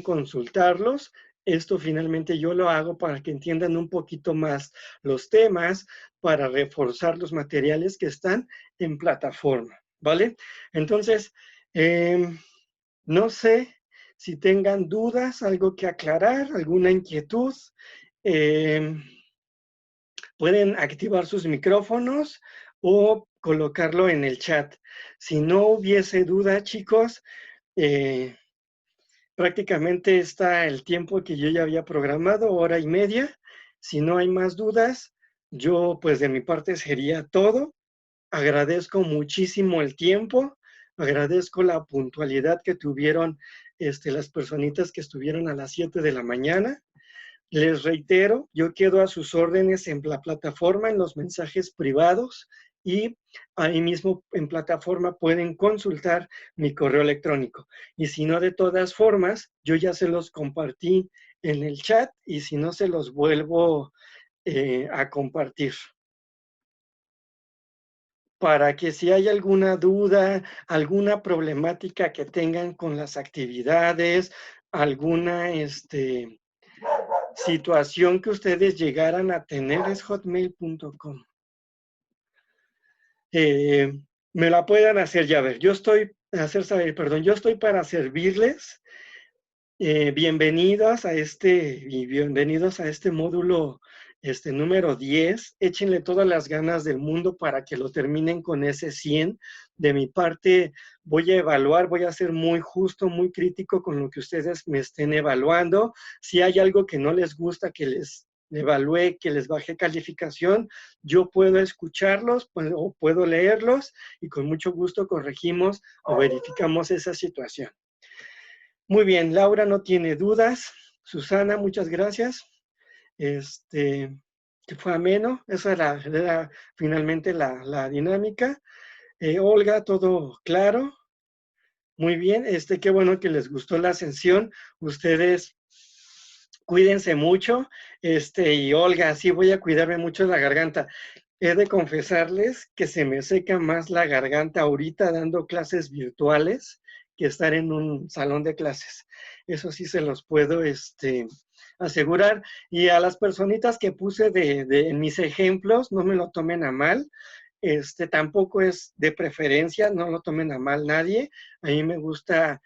[SPEAKER 2] consultarlos. Esto finalmente yo lo hago para que entiendan un poquito más los temas, para reforzar los materiales que están en plataforma, ¿vale? Entonces, no sé si tengan dudas, algo que aclarar, alguna inquietud. Pueden activar sus micrófonos o colocarlo en el chat. Si no hubiese duda, chicos, eh, prácticamente está el tiempo que yo ya había programado, 1h30. Si no hay más dudas, yo pues de mi parte sería todo. Agradezco muchísimo el tiempo, agradezco la puntualidad que tuvieron las personitas que estuvieron a las 7 de la mañana. Les reitero, yo quedo a sus órdenes en la plataforma, en los mensajes privados, y ahí mismo en plataforma pueden consultar mi correo electrónico. Y si no, de todas formas, yo ya se los compartí en el chat y si no, se los vuelvo a compartir. Para que si hay alguna duda, alguna problemática que tengan con las actividades, alguna situación que ustedes llegaran a tener, es hotmail.com. Me la puedan hacer ya ver. Yo estoy para servirles. Bienvenidos a bienvenidos a este módulo número 10. Échenle todas las ganas del mundo para que lo terminen con ese 100. De mi parte, voy a evaluar, voy a ser muy justo, muy crítico con lo que ustedes me estén evaluando. Si hay algo que no les gusta, que les evalúe, que les baje calificación, yo puedo escucharlos o puedo leerlos y con mucho gusto corregimos o verificamos esa situación. Muy bien, Laura no tiene dudas. Susana, muchas gracias. Que fue ameno. Esa era finalmente la dinámica. Olga, todo claro. Muy bien. Qué bueno que les gustó la sesión. Ustedes cuídense mucho. Y Olga, sí voy a cuidarme mucho de la garganta. He de confesarles que se me seca más la garganta ahorita dando clases virtuales que estar en un salón de clases. Eso sí se los puedo asegurar. Y a las personitas que puse en mis ejemplos, no me lo tomen a mal. Tampoco es de preferencia, no lo tomen a mal nadie. A mí me gusta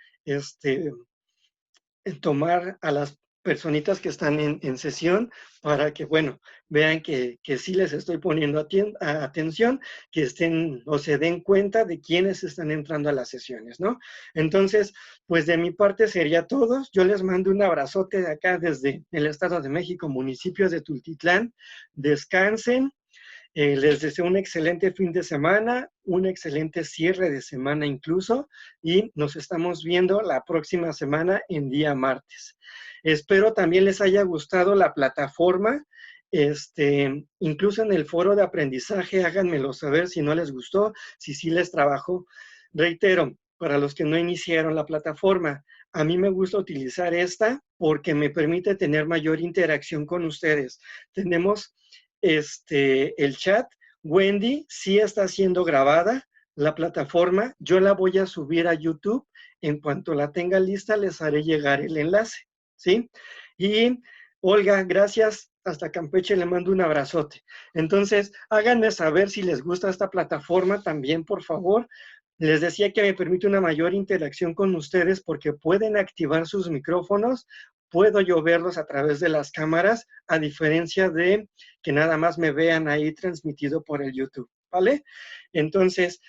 [SPEAKER 2] tomar a las personitas que están en sesión para que, bueno, vean que sí les estoy poniendo atención, que estén o se den cuenta de quiénes están entrando a las sesiones, ¿no? Entonces, pues de mi parte sería todo. Yo les mando un abrazote de acá desde el Estado de México, municipio de Tultitlán. Descansen. Les deseo un excelente fin de semana, un excelente cierre de semana incluso, y nos estamos viendo la próxima semana en día martes. Espero también les haya gustado la plataforma, incluso en el foro de aprendizaje, háganmelo saber si no les gustó, si sí les trabajó. Reitero, para los que no iniciaron la plataforma, a mí me gusta utilizar esta porque me permite tener mayor interacción con ustedes. Tenemos el chat. Wendy sí está siendo grabada, la plataforma. Yo la voy a subir a YouTube. En cuanto la tenga lista, les haré llegar el enlace, ¿sí? Y Olga, gracias. Hasta Campeche, le mando un abrazote. Entonces, háganme saber si les gusta esta plataforma también, por favor. Les decía que me permite una mayor interacción con ustedes porque pueden activar sus micrófonos, puedo yo verlos a través de las cámaras, a diferencia de que nada más me vean ahí transmitido por el YouTube, ¿vale? Entonces,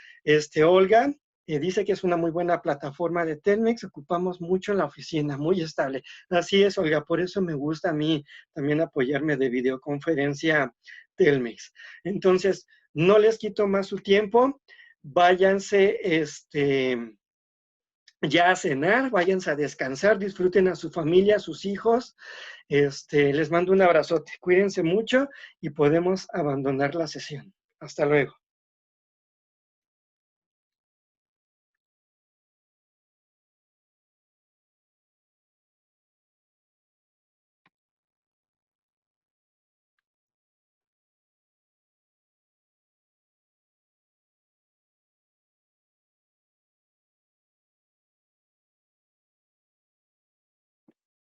[SPEAKER 2] Olga dice que es una muy buena plataforma de Telmex, ocupamos mucho en la oficina, muy estable. Así es, Olga, por eso me gusta a mí también apoyarme de videoconferencia Telmex. Entonces, no les quito más su tiempo, váyanse ya a cenar, váyanse a descansar, disfruten a su familia, a sus hijos. Les mando un abrazote, cuídense mucho y podemos abandonar la sesión. Hasta luego.